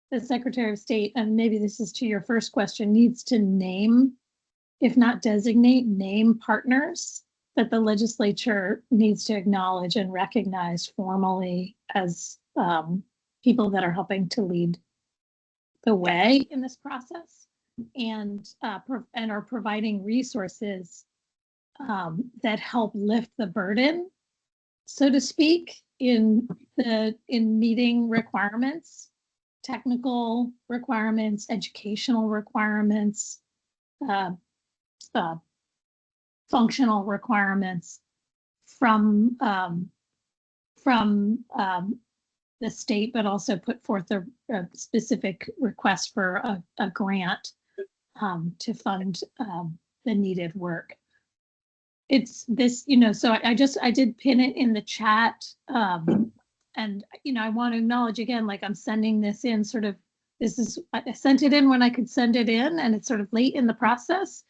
the Secretary of State, and maybe this is to your first question, needs to name, if not designate, name partners that the legislature needs to acknowledge and recognize formally as people that are helping to lead the way in this process, and are providing resources that help lift the burden, so to speak, in meeting requirements, technical requirements, educational requirements, functional requirements from the state, but also put forth a specific request for a grant to fund the needed work. it's this, so I did pin it in the chat. And, I want to acknowledge again, like I'm sending this in sort of, I sent it in when I could send it in, and it's sort of late in the process,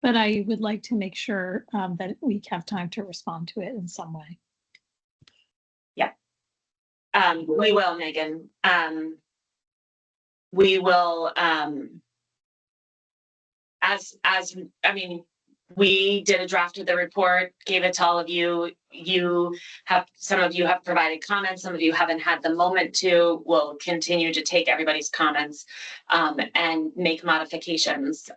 but I would like to make sure that we have time to respond to it in some way. We will, Megan. We will, we did a draft of the report, gave it to all of you. Some of you have provided comments, some of you haven't had the moment to. We'll continue to take everybody's comments and make modifications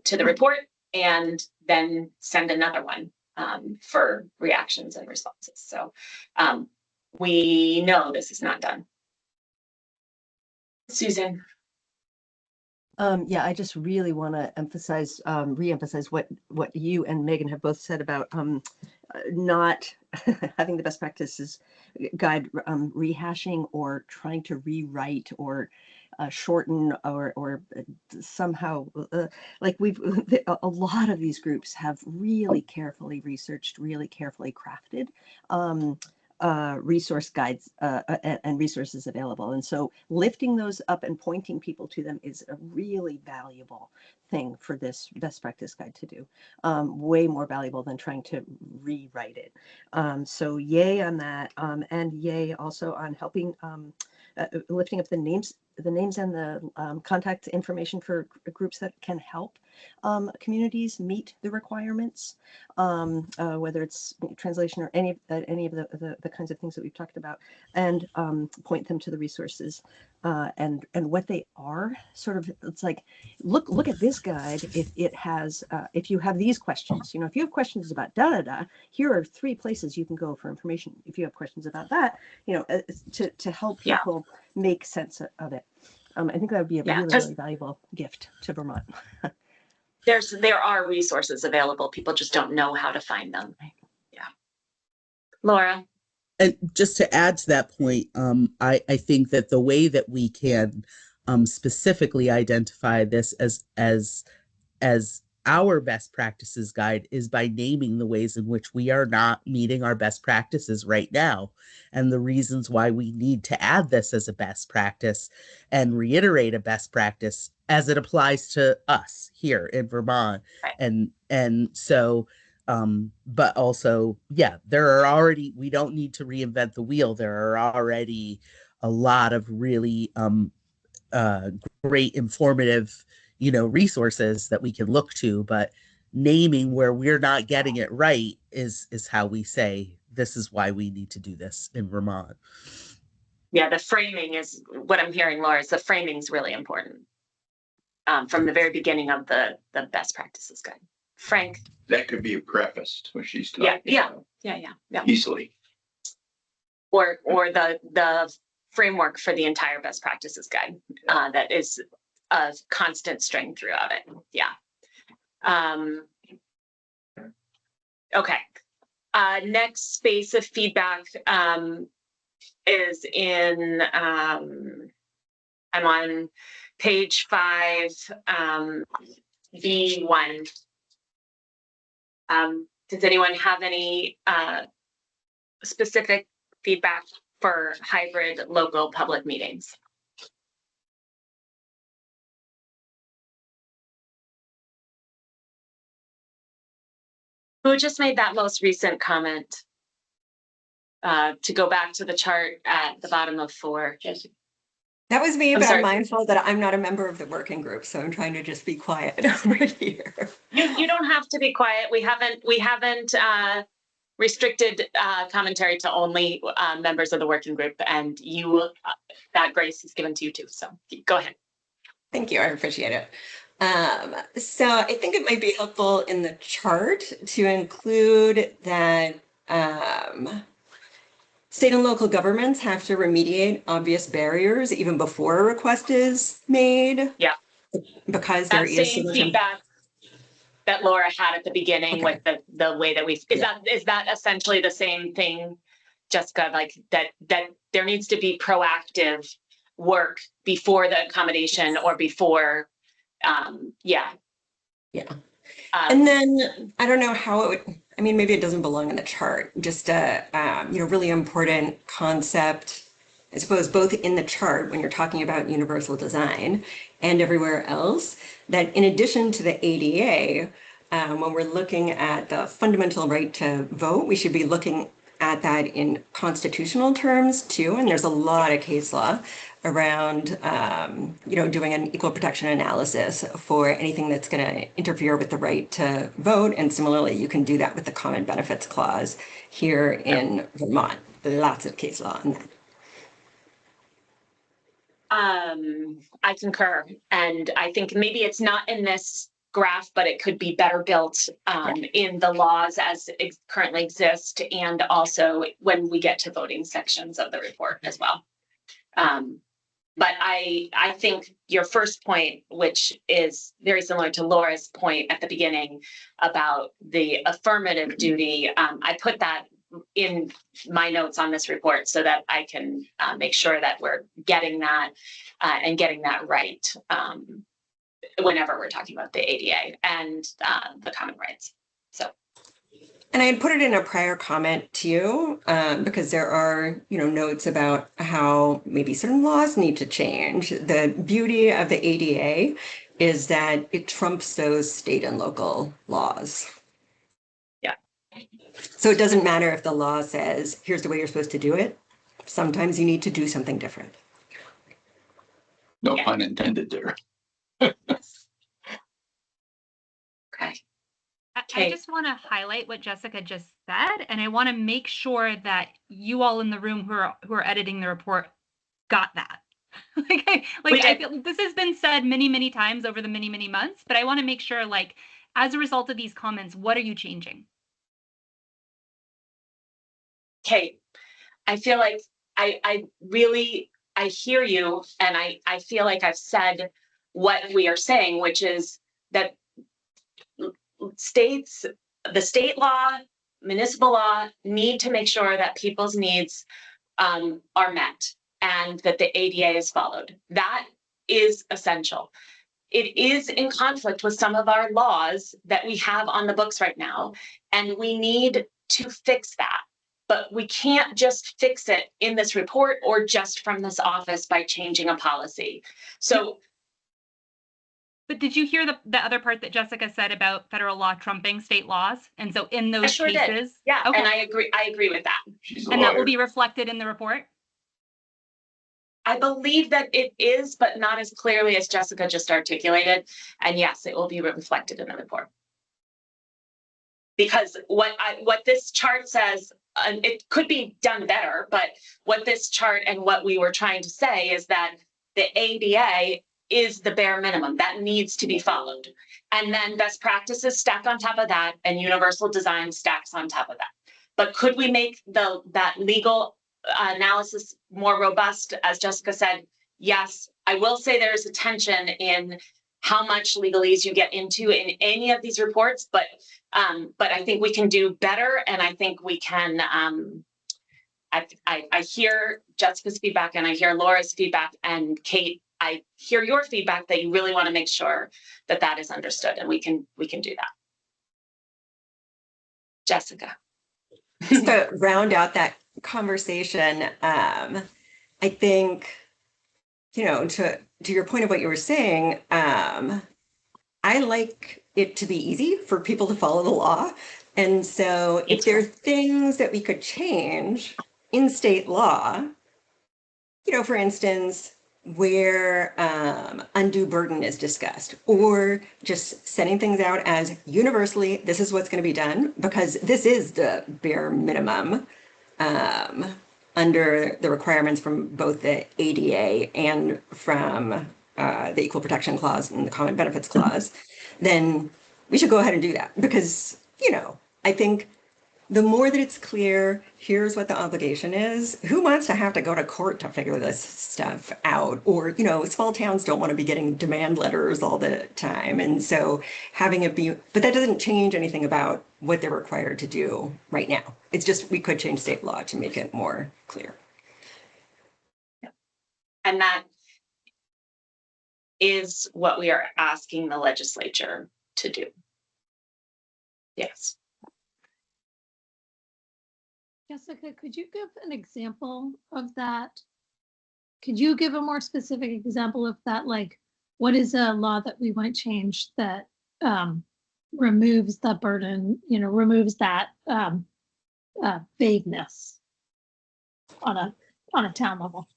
to the report, and then send another one for reactions and responses. So we know this is not done. Susan. Yeah, I just really want to emphasize, re-emphasize what you and Megan have both said about not having the best practices guide rehashing or trying to rewrite or shorten or somehow like a lot of these groups have really carefully researched, really carefully crafted resource guides and resources available. And so lifting those up and pointing people to them is a really valuable thing for this best practice guide to do. Way more valuable than trying to rewrite it. So yay on that. And yay also on helping lifting up the names and the contact information for groups that can help communities meet the requirements, whether it's translation or any of the kinds of things that we've talked about, and point them to the resources and what they are. Sort of, it's like, look at this guide. If it has, if you have these questions, if you have questions about here are 3 places you can go for information. If you have questions about that, to help people make sense of it. I think that would be a really valuable gift to Vermont. There are resources available. People just don't know how to find them. Yeah. Laura. And just to add to that point, I think that the way that we can specifically identify this as our best practices guide is by naming the ways in which we are not meeting our best practices right now, and the reasons why we need to add this as a best practice and reiterate a best practice as it applies to us here in Vermont. Right. And so but also, we don't need to reinvent the wheel. There are already a lot of really great informative resources that we can look to, but naming where we're not getting it right is how we say this is why we need to do this in Vermont. Yeah, the framing is what I'm hearing, Laura. Is the framing is really important from the very beginning of the best practices guide. Frank. That could be a preface to what she's talking about. Yeah. Easily. Or the framework for the entire best practices guide that is a constant string throughout it. Yeah. Okay. Next space of feedback is in, I'm on page 5, V1. Does anyone have any specific feedback for hybrid local public meetings? Who just made that most recent comment? To go back to the chart at the bottom of 4. Jessica. That was me, but I'm mindful that I'm not a member of the working group, so I'm trying to just be quiet over here. You don't have to be quiet. We haven't restricted commentary to only members of the working group, and that grace is given to you too. So go ahead. Thank you. I appreciate it. So I think it might be helpful in the chart to include that state and local governments have to remediate obvious barriers even before a request is made. Yeah. Because there is same feedback that Laura had at the beginning with the way that is that essentially the same thing, Jessica, like that there needs to be proactive work before the accommodation or before and then I don't know how it would, I mean, maybe it doesn't belong in the chart, just a, really important concept, I suppose, both in the chart when you're talking about universal design and everywhere else, that in addition to the ADA, when we're looking at the fundamental right to vote, we should be looking at that in constitutional terms too. And there's a lot of case law around, doing an equal protection analysis for anything that's going to interfere with the right to vote. And similarly, you can do that with the Common Benefits Clause here in Vermont. Lots of case law on that. I concur. And I think maybe it's not in this graph, but it could be better built in the laws as currently exist, and also when we get to voting sections of the report as well. But I think your first point, which is very similar to Laura's point at the beginning about the affirmative duty, I put that in my notes on this report so that I can make sure that we're getting that and getting that right whenever we're talking about the ADA and the common rights. So. And I had put it in a prior comment to you because there are, notes about how maybe certain laws need to change. The beauty of the ADA is that it trumps those state and local laws. Yeah. So it doesn't matter if the law says, here's the way you're supposed to do it. Sometimes you need to do something different. No pun intended there. Okay. I just want to highlight what Jessica just said, and I want to make sure that you all in the room who are editing the report got that. I feel like this has been said many, many times over the many, many months, but I want to make sure, as a result of these comments, what are you changing? Okay, I feel like I hear you, and I feel like I've said what we are saying, which is that the state law, municipal law need to make sure that people's needs are met and that the ADA is followed. That is essential. It is in conflict with some of our laws that we have on the books right now, and we need to fix that. But we can't just fix it in this report or just from this office by changing a policy. So. But did you hear the other part that Jessica said about federal law trumping state laws? And so in those I cases, did. Yeah, okay. And I agree with that. And that will be reflected in the report? I believe that it is, but not as clearly as Jessica just articulated. And yes, it will be reflected in the report. Because what this chart says, it could be done better, but what this chart and what we were trying to say is that the ADA is the bare minimum that needs to be followed. And then best practices stack on top of that, and universal design stacks on top of that. But could we make that legal analysis more robust? As Jessica said, yes. I will say there's a tension in how much legalese you get into in any of these reports, but I think we can do better, and I think we can. I hear Jessica's feedback, and I hear Laura's feedback, and Kate, I hear your feedback that you really want to make sure that that is understood, and we can do that. Jessica. Just to round out that conversation, I think, to your point of what you were saying, I like it to be easy for people to follow the law. And so if there are things that we could change in state law, for instance, where undue burden is discussed, or just setting things out as universally, this is what's going to be done, because this is the bare minimum under the requirements from both the ADA and from the Equal Protection Clause and the Common Benefits Clause, then we should go ahead and do that. Because, I think the more that it's clear, here's what the obligation is, who wants to have to go to court to figure this stuff out? Or, small towns don't want to be getting demand letters all the time. And so having it be, but that doesn't change anything about what they're required to do right now. It's just, we could change state law to make it more clear. And that is what we are asking the legislature to do. Yes. Jessica, could you give an example of that? Could you give a more specific example of that? Like, what is a law that we might change that removes the burden, removes that vagueness on a town level?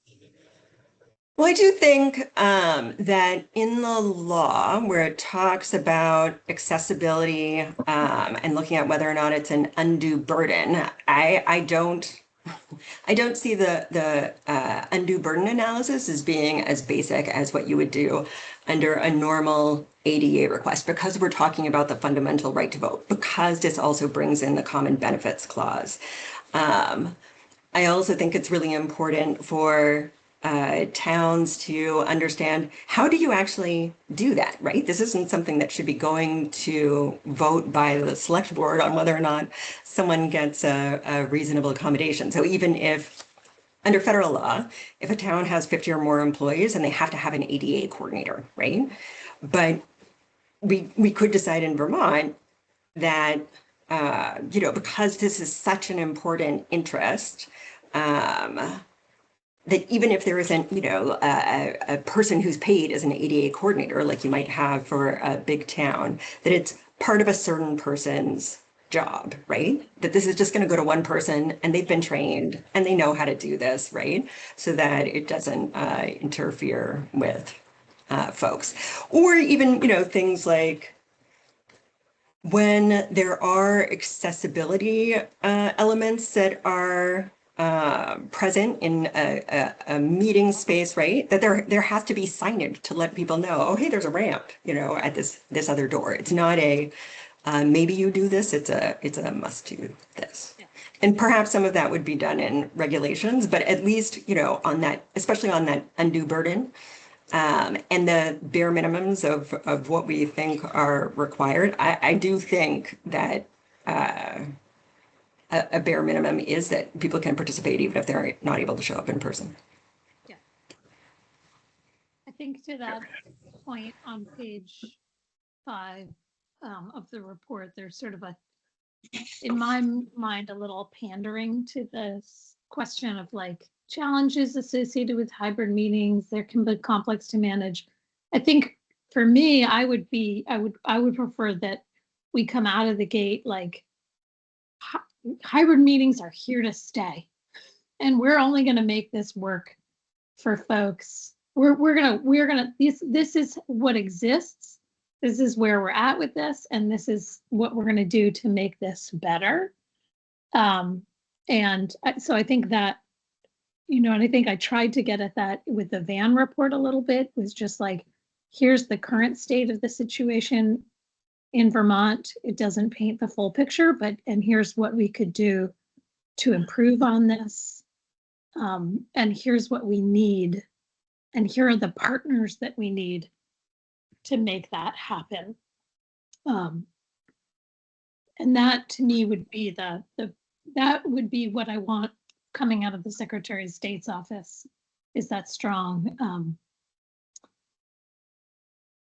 Well, I do think that in the law where it talks about accessibility and looking at whether or not it's an undue burden, I don't see the undue burden analysis as being as basic as what you would do under a normal ADA request, because we're talking about the fundamental right to vote, because this also brings in the common benefits clause. I also think it's really important for towns to understand, how do you actually do that, right? This isn't something that should be going to vote by the select board on whether or not someone gets a reasonable accommodation. So even if under federal law, if a town has 50 or more employees, and they have to have an ADA coordinator, right? But we could decide in Vermont that, because this is such an important interest, that even if there isn't, a person who's paid as an ADA coordinator, like you might have for a big town, that it's part of a certain person's job, right? That this is just going to go to one person, and they've been trained and they know how to do this, right? So that it doesn't interfere with folks. Or even, things like when there are accessibility elements that are present in a meeting space, right? That there has to be signage to let people know, oh, hey, there's a ramp, at this other door. It's not a maybe you do this. It's a must do this. Yeah. And perhaps some of that would be done in regulations, but at least on that, especially on that undue burden. And the bare minimums of what we think are required. I do think that a bare minimum is that people can participate even if they're not able to show up in person. Yeah. I think to that point on page 5 of the report, there's sort of in my mind, a little pandering to this question of like challenges associated with hybrid meetings. There can be complex to manage. I think for me, I would prefer that we come out of the gate like hybrid meetings are here to stay, and we're only going to make this work for folks. We're gonna this is what exists. This is where we're at with this, and this is what we're going to do to make this better. And so I think that, and I think I tried to get at that with the van report a little bit, was just like, here's the current state of the situation in Vermont. It doesn't paint the full picture, and here's what we could do to improve on this. And here's what we need. And here are the partners that we need to make that happen. And that to me would be that would be what I want coming out of the Secretary of State's office, is that strong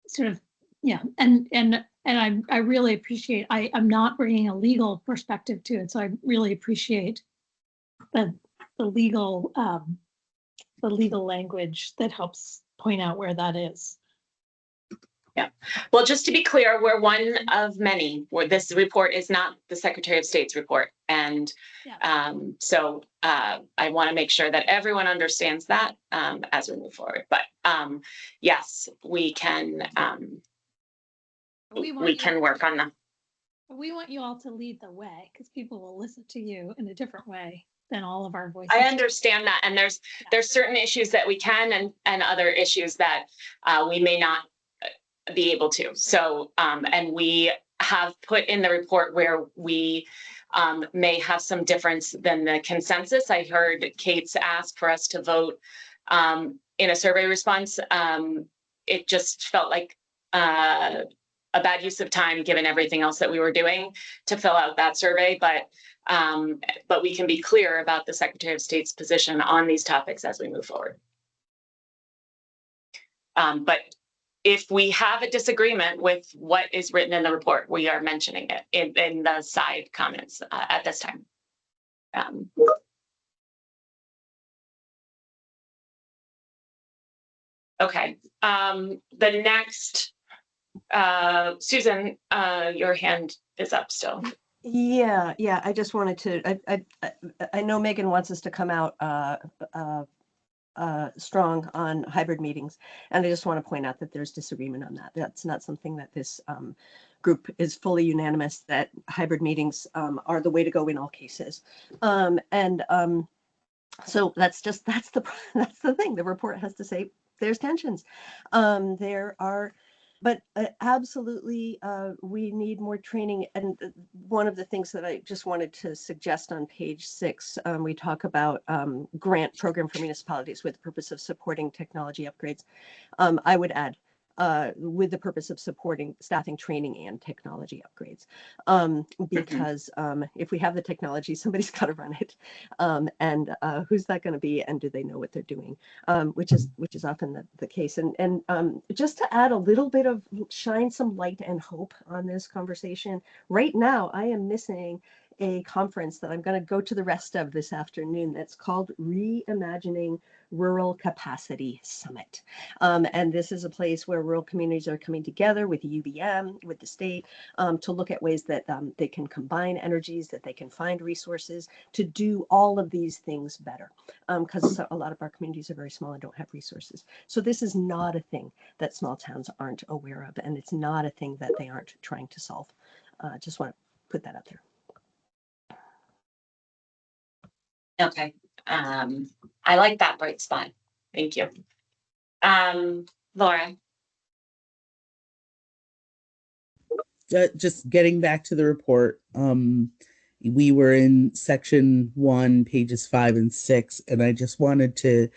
sort of, yeah. And I really appreciate, I'm not bringing a legal perspective to it. So I really appreciate the legal language that helps point out where that is. Yeah. Well, just to be clear, we're one of many where this report is not the Secretary of State's report. And so I want to make sure that everyone understands that as we move forward. But yes, we can work on that. We want you all to lead the way, because people will listen to you in a different way than all of our voices. I understand that. And there's certain issues that we can and other issues that we may not be able to. So, and we have put in the report where we may have some difference than the consensus. I heard Kate's ask for us to vote in a survey response. It just felt like a bad use of time, given everything else that we were doing, to fill out that survey. But we can be clear about the Secretary of State's position on these topics as we move forward. But if we have a disagreement with what is written in the report, we are mentioning it in the side comments at this time. Okay, the next, Susan, your hand is up still. Yeah. I just wanted to. I know Megan wants us to come out strong on hybrid meetings, and I just want to point out that there's disagreement on that. That's not something that this group is fully unanimous that hybrid meetings are the way to go in all cases. So that's the thing. The report has to say there's tensions. There are. But absolutely, we need more training. And one of the things that I just wanted to suggest on page 6, we talk about grant program for municipalities with the purpose of supporting technology upgrades. I would add with the purpose of supporting staffing, training, and technology upgrades. Because if we have the technology, somebody's got to run it. And who's that going to be? And do they know what they're doing? Which is often the case. And just to add a little bit of shine some light and hope on this conversation, right now I am missing a conference that I'm going to go to the rest of this afternoon that's called Reimagining Rural Capacity Summit. And this is a place where rural communities are coming together with UBM, with the state, to look at ways that they can combine energies, that they can find resources to do all of these things better. Because a lot of our communities are very small and don't have resources. So this is not a thing that small towns aren't aware of, and it's not a thing that they aren't trying to solve. Just want to put that out there. Okay. I like that bright spot. Thank you. Laura. Just getting back to the report, we were in section 1, pages 5 and 6, and I just wanted to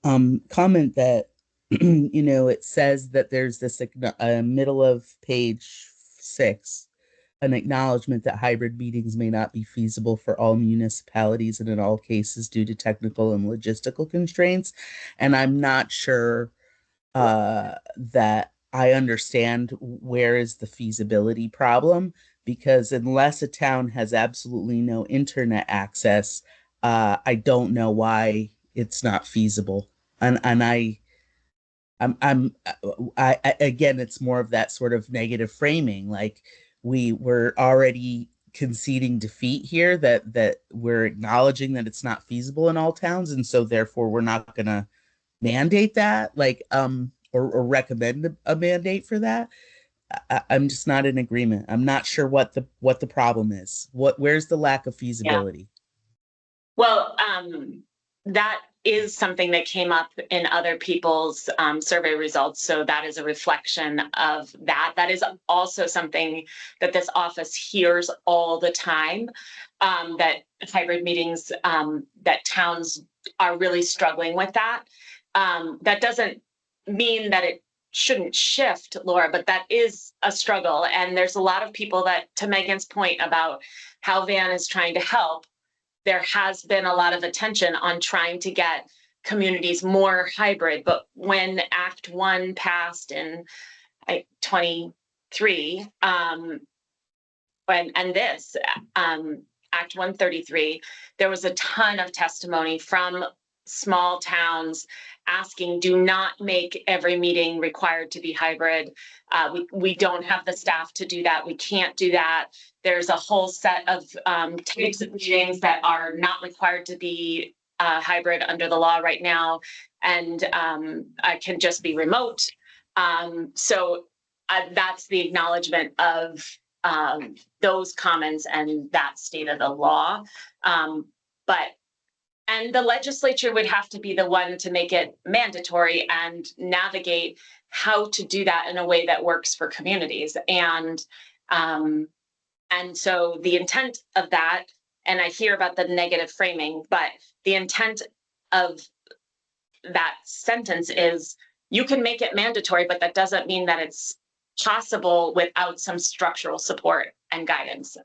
comment that it says that there's this middle of page 6, an acknowledgement that hybrid meetings may not be feasible for all municipalities and in all cases due to technical and logistical constraints. And I'm not sure that I understand where is the feasibility problem, because unless a town has absolutely no internet access, I don't know why it's not feasible. And I again, it's more of that sort of negative framing. Like we were already conceding defeat here, that we're acknowledging that it's not feasible in all towns, and so therefore we're not going to mandate that, or recommend a mandate for that. I'm just not in agreement. I'm not sure what the problem is. Where's the lack of feasibility? Well, that is something that came up in other people's survey results. So that is a reflection of that. That is also something that this office hears all the time, that hybrid meetings, that towns are really struggling with that. That doesn't mean that it shouldn't shift, Laura, but that is a struggle. And there's a lot of people that, to Megan's point about how Van is trying to help, there has been a lot of attention on trying to get communities more hybrid. But when Act 1 passed in 23, and this Act 133, there was a ton of testimony from small towns asking, do not make every meeting required to be hybrid. We don't have the staff to do that. We can't do that. There's a whole set of types of meetings that are not required to be hybrid under the law right now, and can just be remote. So that's the acknowledgement of those comments and that state of the law. And the legislature would have to be the one to make it mandatory and navigate how to do that in a way that works for communities. And so the intent of that, and I hear about the negative framing, but the intent of that sentence is you can make it mandatory, but that doesn't mean that it's possible without some structural support and guidance.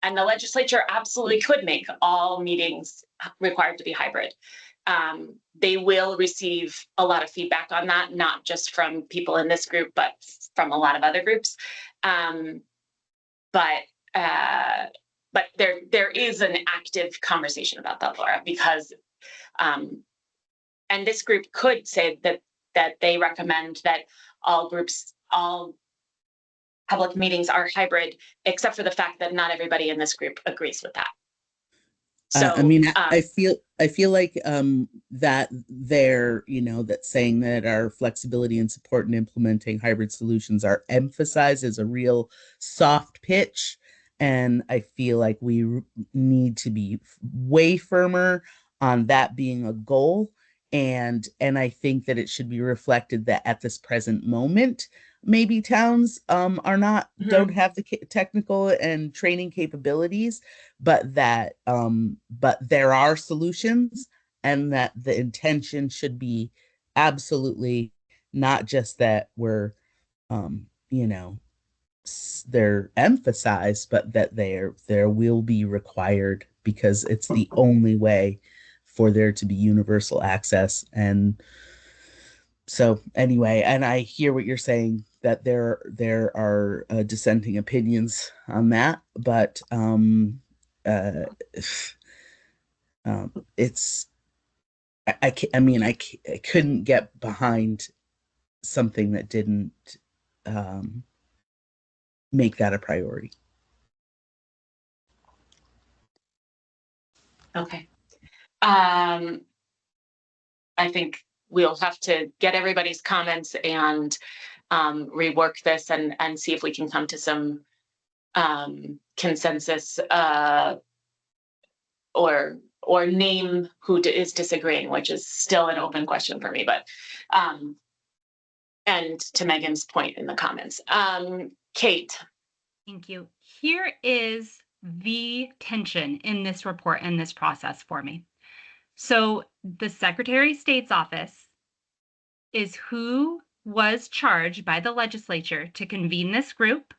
And the legislature absolutely could make all meetings required to be hybrid. They will receive a lot of feedback on that, not just from people in this group, but from a lot of other groups. but there is an active conversation about that, Laura, because and this group could say that they recommend that all public meetings are hybrid, except for the fact that not everybody in this group agrees with that. So I mean, I feel like that they're, that saying that our flexibility and support in implementing hybrid solutions are emphasized as a real soft pitch. And I feel like we need to be way firmer on that being a goal. And I think that it should be reflected that at this present moment, maybe towns don't have the technical and training capabilities, but that but there are solutions, and that the intention should be absolutely not just that we're they're emphasized, but that there will be required, because it's the only way for there to be universal access. And so anyway, and I hear what you're saying, that there are dissenting opinions on that, but it's I couldn't get behind something that didn't make that a priority. Okay. I think we'll have to get everybody's comments and rework this and see if we can come to some consensus or name who is disagreeing, which is still an open question for me, but and to Megan's point in the comments. Kate. Thank you. Here is the tension in this report and this process for me. So the Secretary of State's office is who was charged by the legislature to convene this group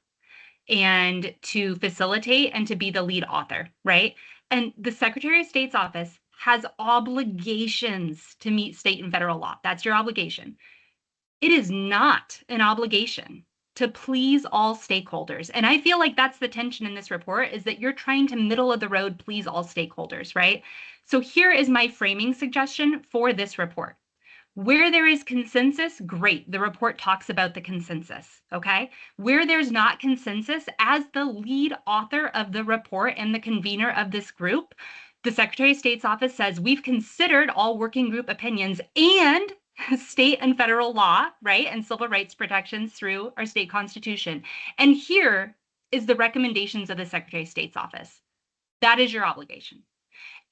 and to facilitate and to be the lead author, right? And the Secretary of State's office has obligations to meet state and federal law. That's your obligation. It is not an obligation to please all stakeholders. And I feel like that's the tension in this report, is that you're trying to middle of the road please all stakeholders, right? So here is my framing suggestion for this report. Where there is consensus, great. The report talks about the consensus, okay? Where there's not consensus, as the lead author of the report and the convener of this group, the Secretary of State's office says, we've considered all working group opinions and state and federal law, right? And civil rights protections through our state constitution. And here is the recommendations of the Secretary of State's office. That is your obligation.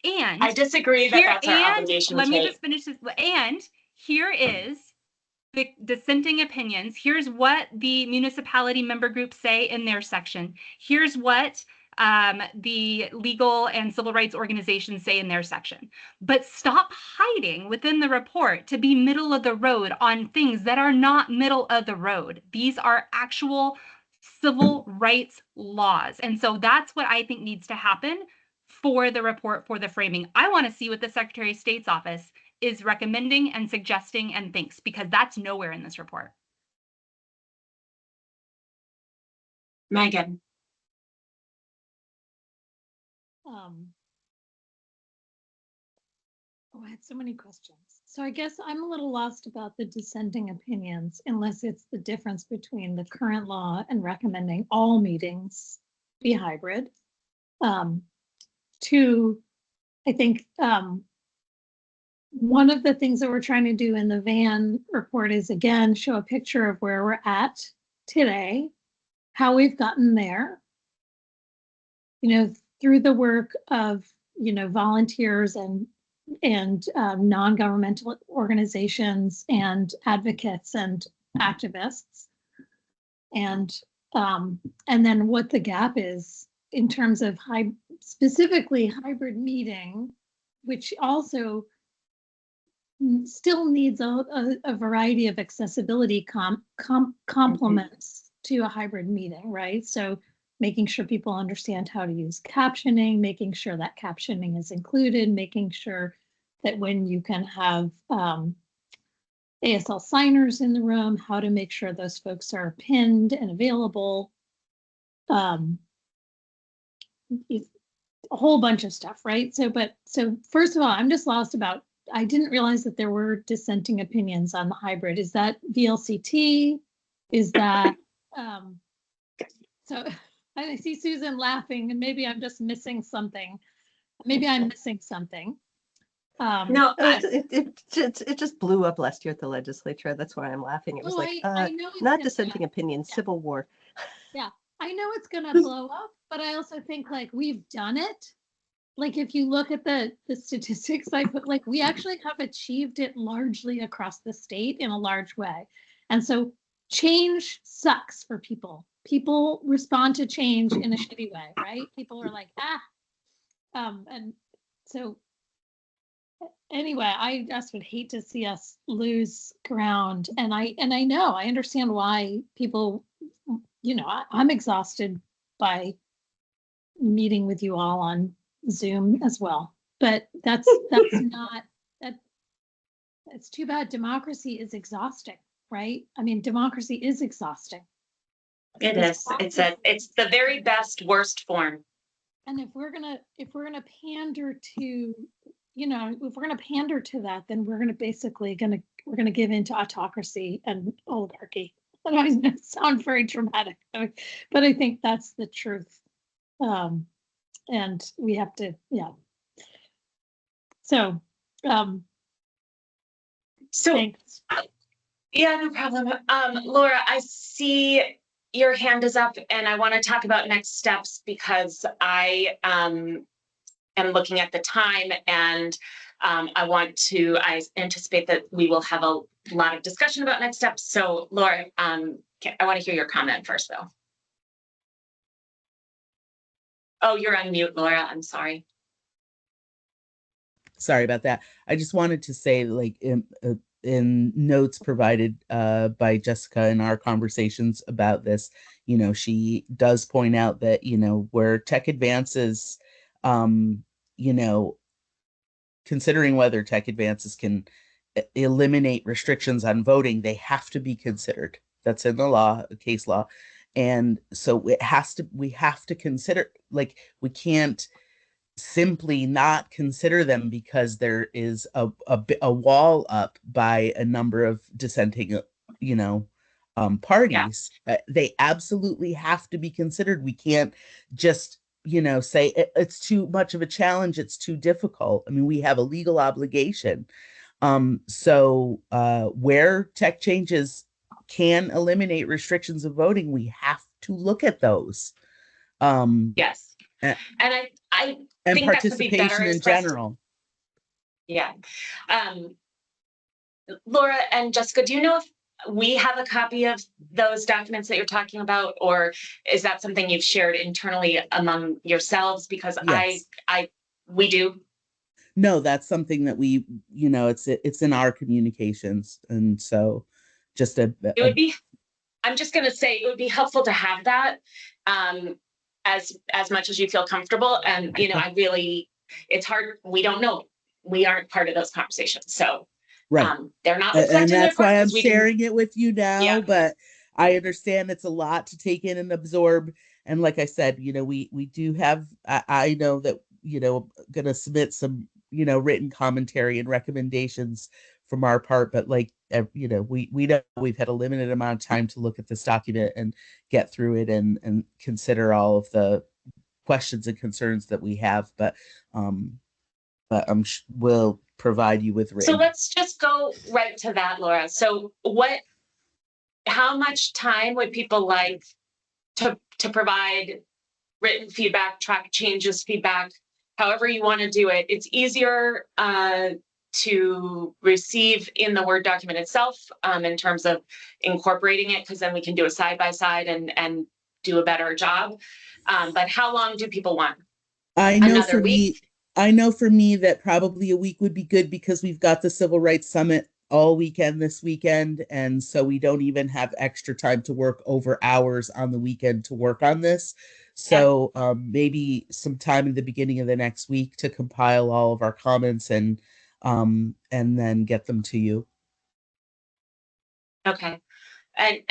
And I disagree that that's our obligation. Let me just finish this. And here is the dissenting opinions. Here's what the municipality member groups say in their section. Here's what the legal and civil rights organizations say in their section. But stop hiding within the report to be middle of the road on things that are not middle of the road. These are actual civil rights laws. And so that's what I think needs to happen for the report, for the framing. I want to see what the Secretary of State's office is recommending and suggesting and thinks, because that's nowhere in this report. Megan. I had so many questions. So I guess I'm a little lost about the dissenting opinions, unless it's the difference between the current law and recommending all meetings be hybrid. Two, I think one of the things that we're trying to do in the VAN report is, again, show a picture of where we're at today, how we've gotten there, through the work of, volunteers and non-governmental organizations and advocates and activists, and then what the gap is in terms of specifically hybrid meeting, which also still needs a variety of accessibility complements to a hybrid meeting, right? So making sure people understand how to use captioning, making sure that captioning is included, making sure that when you can have ASL signers in the room, how to make sure those folks are pinned and available. a whole bunch of stuff, right? So first of all, I'm just lost about, I didn't realize that there were dissenting opinions on the hybrid. Is that VLCT? Is that, so I see Susan laughing, and maybe I'm just missing something. Maybe I'm missing something. No, It just blew up last year at the legislature. That's why I'm laughing. It was I know it's not gonna- dissenting opinions, yeah. civil war. Yeah, I know it's gonna blow up, but I also think like we've done it. Like if you look at the statistics I put, like we actually have achieved it largely across the state in a large way. And so change sucks for people. People respond to change in a shitty way, right? People are like, and so anyway, I just would hate to see us lose ground. And I know, I understand why people, I'm exhausted by meeting with you all on Zoom as well. But that's not that. It's too bad. Democracy is exhausting, right? I mean, democracy is exhausting. it is. It's the very best, worst form. And if we're gonna pander to, if we're gonna pander to that, then we're gonna basically we're gonna give in to autocracy and oligarchy. And I sound very dramatic, but I think that's the truth. And we have to, yeah. So, So thanks. yeah, no problem. Laura, I see your hand is up, and I want to talk about next steps because I am looking at the time, and I anticipate that we will have a lot of discussion about next steps. So Laura, I want to hear your comment first though. Oh, you're on mute, Laura. I'm sorry. Sorry about that. I just wanted to say, like, in notes provided by Jessica in our conversations about this, she does point out that, where tech advances, considering whether tech advances can eliminate restrictions on voting, they have to be considered. That's in the law, case law. And so we have to consider, like, we can't simply not consider them because there is a wall up by a number of dissenting, parties. They absolutely have to be considered. We can't just, say it's too much of a challenge. It's too difficult. I mean, we have a legal obligation. So where tech changes can eliminate restrictions of voting, we have to look at those. Yes. And I and think that could be better participation in expressed. general. Yeah. Laura and Jessica, do you know if we have a copy of those documents that you're talking about, or is that something you've shared internally among yourselves? Because Yes. we do. No, that's something that we, it's in our communications, and so just It would be. I'm just going to say it would be helpful to have that as much as you feel comfortable. And it's hard. We don't know. We aren't part of those conversations, so right. They're not And reflected in the that's why report I'm 'cause we can- sharing it with you now. Yeah. But I understand it's a lot to take in and absorb. And like I said, we do have. I know that going to submit some written commentary and recommendations from our part, but like we know we've had a limited amount of time to look at this document and get through it and consider all of the questions and concerns that we have. But we'll provide you with written. So let's just go right to that, Laura. So how much time would people like to provide written feedback, track changes, feedback, however you want to do it? It's easier to receive in the Word document itself in terms of incorporating it, because then we can do a side-by-side and do a better job. But how long do people want? Another week? I know for me that probably a week would be good because we've got the Civil Rights Summit all weekend this weekend. And so we don't even have extra time to work over hours on the weekend to work on this. So maybe some time in the beginning of the next week to compile all of our comments and then get them to you. Okay. And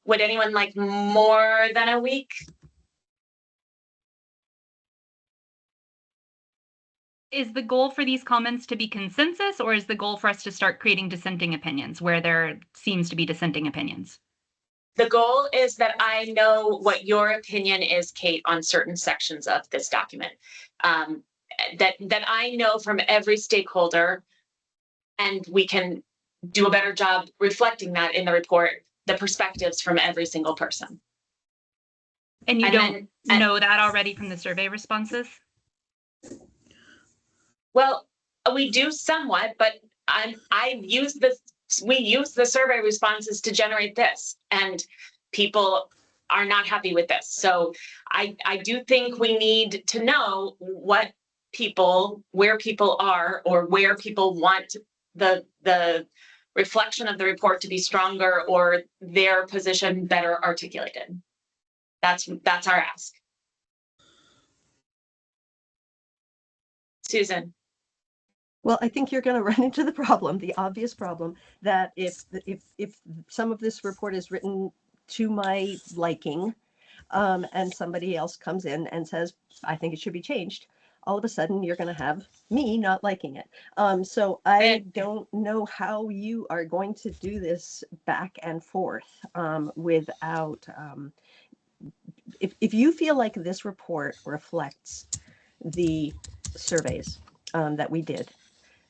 would anyone like more than a week? is the goal for these comments to be consensus, or is the goal for us to start creating dissenting opinions where there seems to be dissenting opinions? The goal is that I know what your opinion is, Kate, on certain sections of this document. That I know from every stakeholder, and we can do a better job reflecting that in the report, the perspectives from every single person. And you And don't then- know that already from the survey responses? Well, we do somewhat, but we use the survey responses to generate this, and people are not happy with this. So I do think we need to know where people are, or where people want the reflection of the report to be stronger, or their position better articulated. That's our ask. Susan. Well, I think you're going to run into the problem, the obvious problem, that if some of this report is written to my liking, and somebody else comes in and says, I think it should be changed, all of a sudden you're going to have me not liking it. So I don't know how you are going to do this back and forth without, if you feel like this report reflects the surveys that we did,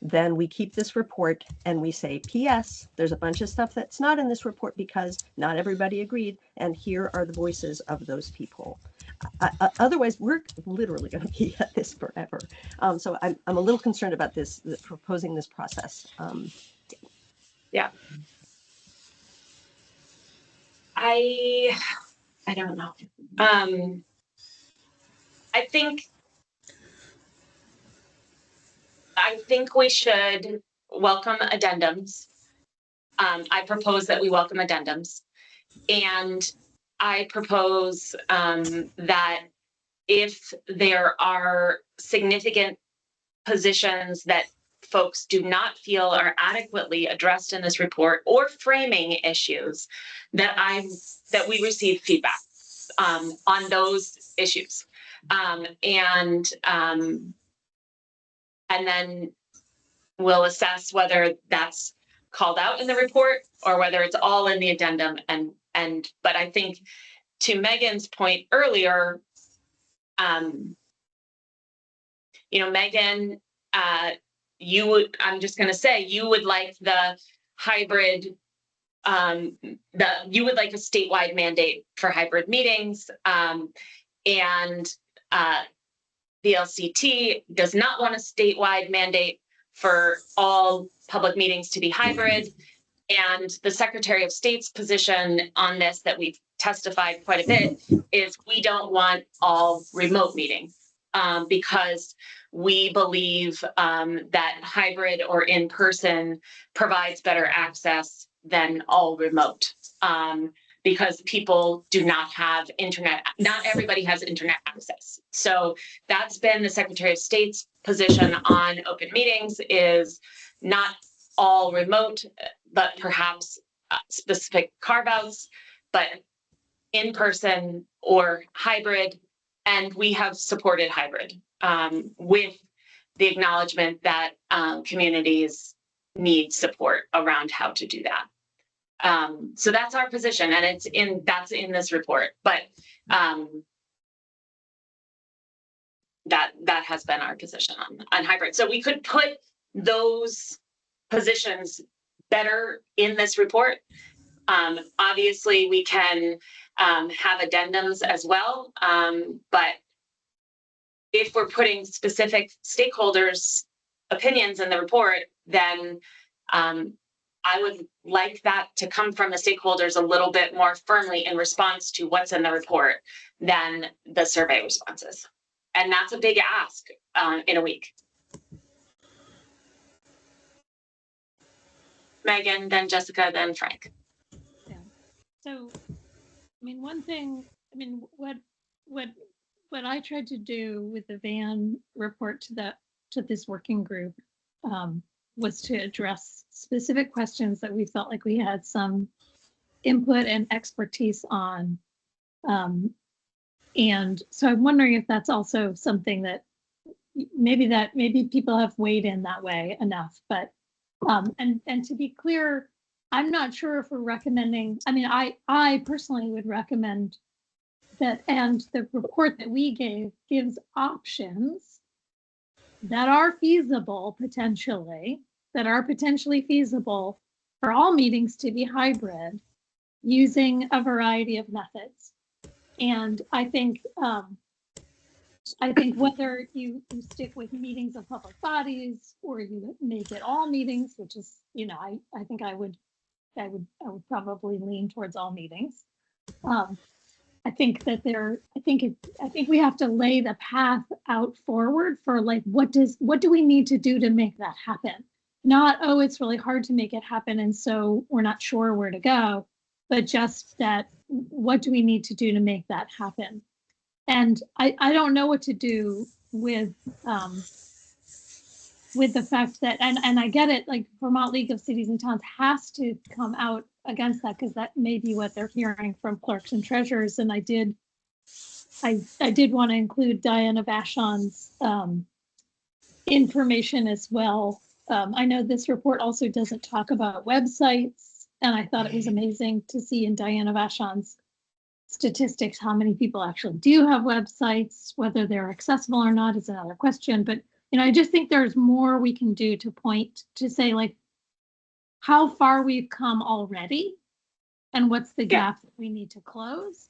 then we keep this report and we say, P.S. there's a bunch of stuff that's not in this report because not everybody agreed, and here are the voices of those people. Otherwise, we're literally going to be at this forever. So I'm a little concerned about proposing this process. Yeah. I don't know. I think we should welcome addendums. I propose that we welcome addendums, and I propose that if there are significant positions that folks do not feel are adequately addressed in this report, or framing issues, that we receive feedback on those issues, and then we'll assess whether that's called out in the report or whether it's all in the addendum. But I think, to Megan's point earlier, Megan, I'm just going to say, you would like the hybrid, you would like a statewide mandate for hybrid meetings, and the LCT does not want a statewide mandate for all public meetings to be hybrid. And the Secretary of State's position on this, that we've testified quite a bit, is we don't want all remote meetings, because we believe that hybrid or in-person provides better access than all remote. Because people do not have internet, not everybody has internet access. So that's been the Secretary of State's position on open meetings, is not all remote, but perhaps specific carve-outs, but in-person or hybrid. And we have supported hybrid with the acknowledgement that communities need support around how to do that. So that's our position, and that's in this report, but that has been our position on hybrid. So we could put those positions better in this report. Obviously we can have addendums as well, but if we're putting specific stakeholders' opinions in the report, then I would like that to come from the stakeholders a little bit more firmly in response to what's in the report than the survey responses. And that's a big ask in a week. Megan, then Jessica, then Frank. Yeah. So, one thing, what I tried to do with the Van report to this working group was to address specific questions that we felt like we had some input and expertise on. And so I'm wondering if that's also something that maybe people have weighed in that way enough, but, and to be clear, I'm not sure if we're recommending, I mean, I personally would recommend that, and the report that we gave gives options that are feasible potentially, that are potentially feasible for all meetings to be hybrid using a variety of methods. And I think whether you stick with meetings of public bodies or you make it all meetings, which is, you know, I think I would probably lean towards all meetings. I think we have to lay the path out forward for like, what do we need to do to make that happen? Not, oh, it's really hard to make it happen, and so we're not sure where to go, but just that, what do we need to do to make that happen? And I don't know what to do with the fact that, and I get it, like Vermont League of Cities and Towns has to come out against that, because that may be what they're hearing from clerks and treasurers. And I did want to include Diana Vachon's information as well. I know this report also doesn't talk about websites, and I thought it was amazing to see in Diana Vachon's statistics how many people actually do have websites. Whether they're accessible or not is another question, but you know, I just think there's more we can do to point to say like how far we've come already and what's the gap that we need to close,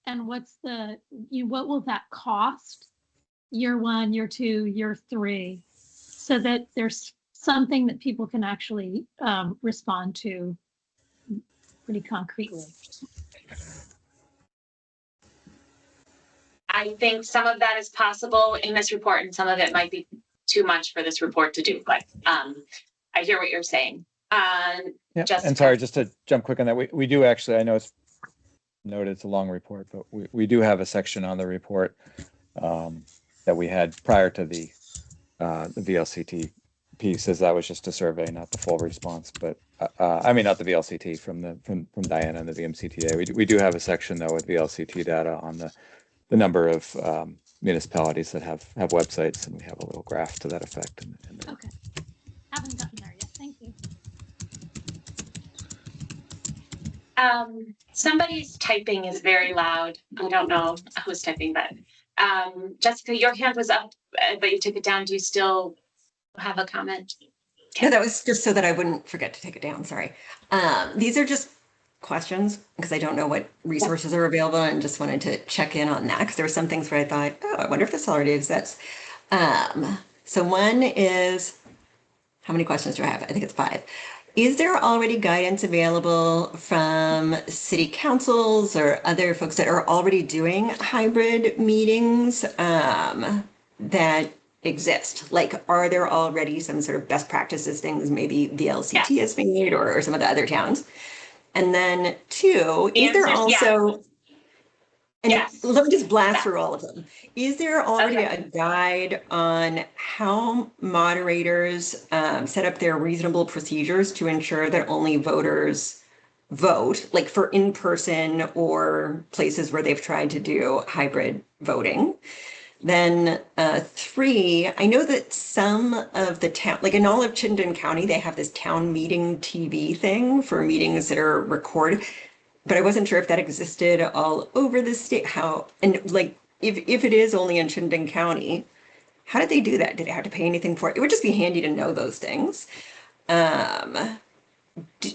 and what will that cost year 1, year 2, year 3, so that there's something that people can actually respond to pretty concretely. I think some of that is possible in this report, and some of it might be too much for this report to do, but I hear what you're saying. Yeah, Jessica. and sorry, just to jump quick on that, we do actually, I know it's noted, it's a long report, but we do have a section on the report that we had prior to the VLCT piece, as that was just a survey, not the full response, but I mean, not the VLCT from Diana and the VMCTA. We do have a section though with VLCT data on the number of municipalities that have websites, and we have a little graph to that effect. Okay, haven't gotten there yet. Thank you. Somebody's typing is very loud. I don't know who's typing, but Jessica, your hand was up, but you took it down. Do you still have a comment? No, that was just so that I wouldn't forget to take it down. Sorry. These are just questions because I don't know what resources are available, and just wanted to check in on that because there were some things where I thought, oh, I wonder if this already exists. So one is, how many questions do I have? I think it's 5. Is there already guidance available from city councils or other folks that are already doing hybrid meetings that exist? Like, are there already some sort of best practices things maybe the LCT has made, or some of the other towns? And then 2, is there also, and let me just blast through all of them. Is there already a guide on how moderators set up their reasonable procedures to ensure that only voters vote, like for in-person or places where they've tried to do hybrid voting? Then 3, I know that some of the town, like in all of Chittenden County, they have this town meeting TV thing for meetings that are recorded, but I wasn't sure if that existed all over the state. How, and like, if it is only in Chittenden County, how did they do that? Did they have to pay anything for it? It would just be handy to know those things. And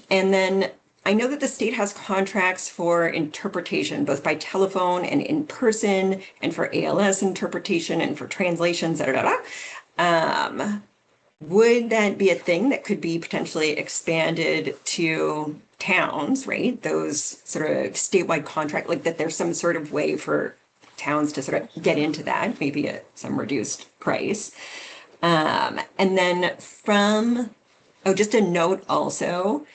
then I know that the state has contracts for interpretation, both by telephone and in person, and for ALS interpretation and for translations, would that be a thing that could be potentially expanded to towns, right? Those sort of statewide contract, like that there's some sort of way for towns to sort of get into that, maybe at some reduced price. And then just a note also,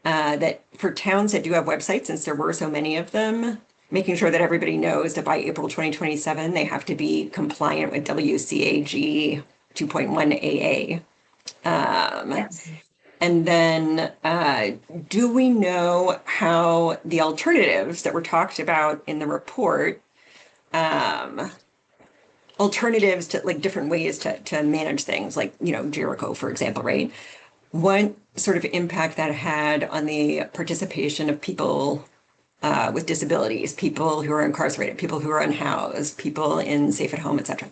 that for towns that do have websites, since there were so many of them, making sure that everybody knows that by April 2027, they have to be compliant with WCAG 2.1 AA. And then do we know how the alternatives that were talked about in the report, alternatives to like different ways to manage things, like, you know, Jericho, for example, right? What sort of impact that had on the participation of people with disabilities, people who are incarcerated, people who are unhoused, people in safe at home, et cetera?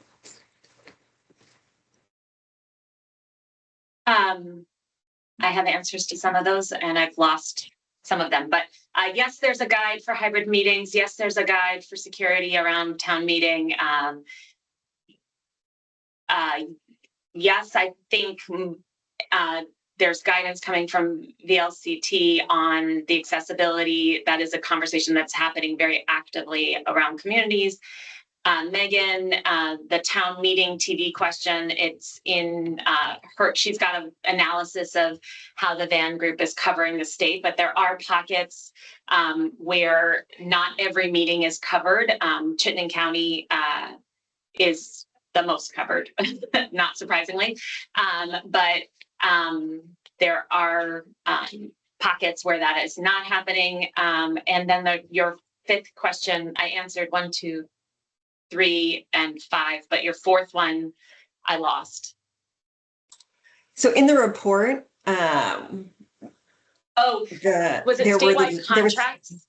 I have answers to some of those and I've lost some of them, but yes, there's a guide for hybrid meetings. Yes, there's a guide for security around town meeting. Yes, I think there's guidance coming from VLCT on the accessibility. That is a conversation that's happening very actively around communities. Megan, the town meeting TV question, it's in she's got an analysis of how the van group is covering the state, but there are pockets where not every meeting is covered. Chittenden County is the most covered, not surprisingly. But there are pockets where that is not happening. And then your fifth question, I answered 1, 2, 3, and 5, but your fourth one, I lost. So in the report, was it statewide contracts?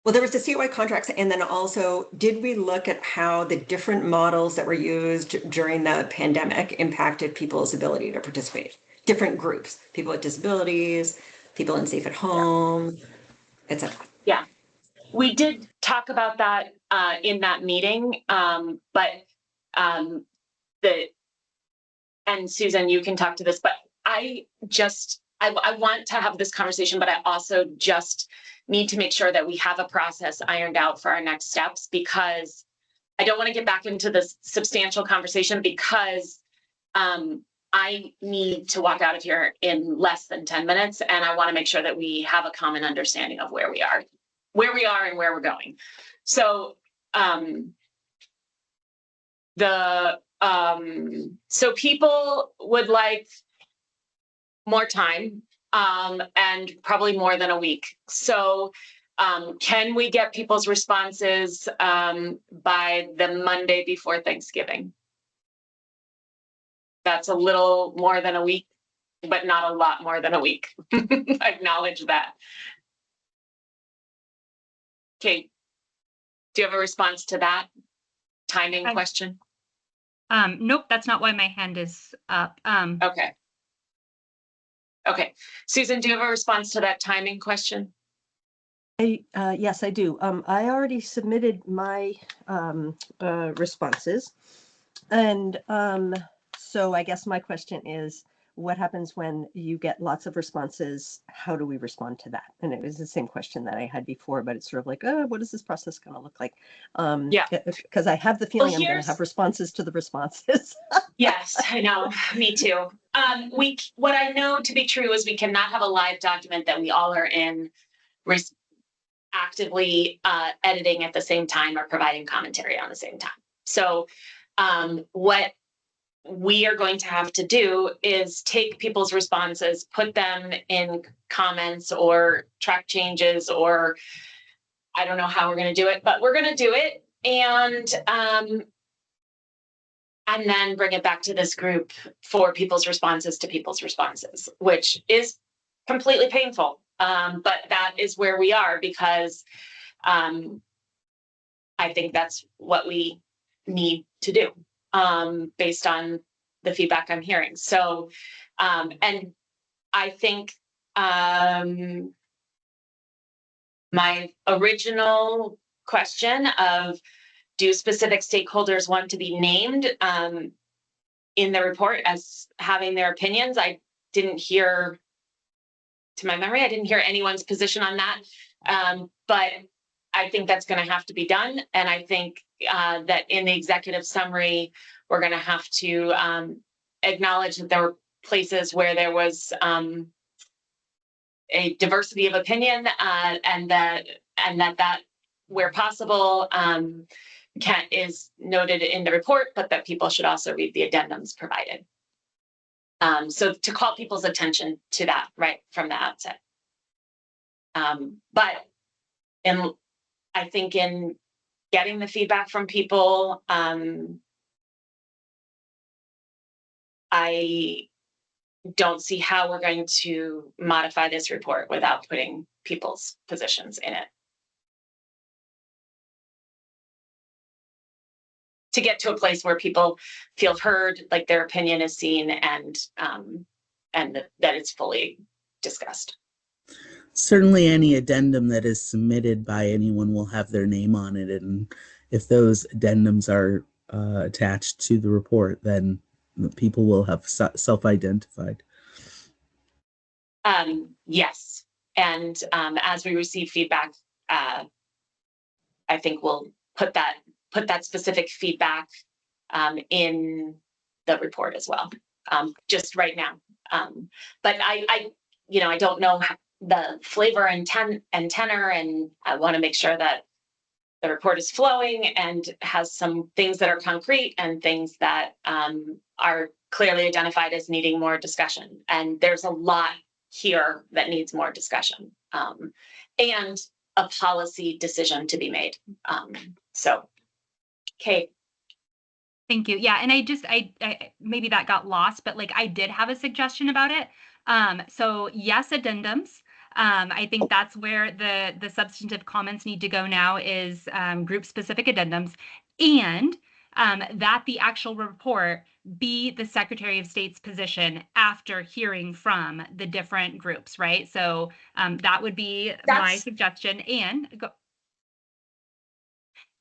Well, there was the statewide contracts, and then also, did we look at how the different models that were used during the pandemic impacted people's ability to participate? Different groups, people with disabilities, people in safe at home, et cetera. Yeah, we did talk about that in that meeting, but and Susan, you can talk to this, but I want to have this conversation, but I also just need to make sure that we have a process ironed out for our next steps, because I don't want to get back into this substantial conversation, because I need to walk out of here in less than 10 minutes. And I want to make sure that we have a common understanding of where we are and where we're going. So, so people would like more time, and probably more than a week. So can we get people's responses by the Monday before Thanksgiving? That's a little more than a week, but not a lot more than a week. I acknowledge that. Okay, do you have a response to that timing question? Nope, that's not why my hand is up. Okay. Okay, Susan, do you have a response to that timing question? Yes, I do. I already submitted my responses. And so I guess my question is, what happens when you get lots of responses? How do we respond to that? And it was the same question that I had before, but it's sort of like, oh, what is this process going to look like? Yeah, because I have the feeling I'm going to have responses to the responses. Yes, I know. Me too. What I know to be true is we cannot have a live document that we all are in actively editing at the same time or providing commentary on the same time. So what we are going to have to do is take people's responses, put them in comments or track changes, or I don't know how we're going to do it, but we're going to do it. And then bring it back to this group for people's responses to people's responses, which is completely painful. But that is where we are, because I think that's what we need to do based on the feedback I'm hearing. So, and I think my original question of, do specific stakeholders want to be named in the report as having their opinions? I didn't hear, to my memory, I didn't hear anyone's position on that. But I think that's going to have to be done. And I think that in the executive summary, we're going to have to acknowledge that there were places where there was a diversity of opinion, and that where possible is noted in the report, but that people should also read the addendums provided. So to call people's attention to that right from the outset. But I think in getting the feedback from people, I don't see how we're going to modify this report without putting people's positions in it. To get to a place where people feel heard, like their opinion is seen, and that it's fully discussed. Certainly any addendum that is submitted by anyone will have their name on it, and if those addendums are attached to the report, then the people will have self-identified. Yes, and as we receive feedback, I think we'll put that specific feedback in the report as well. Just right now, but I don't know the flavor and tenor, and I want to make sure that the report is flowing and has some things that are concrete and things that are clearly identified as needing more discussion. And there's a lot here that needs more discussion, and a policy decision to be made. So, Kate. Thank you. Yeah, and I maybe that got lost, but like I did have a suggestion about it. So yes, addendums. I think that's where the substantive comments need to go now is group specific addendums, and that the actual report be the Secretary of State's position after hearing from the different groups, right? So that would be my suggestion. And go.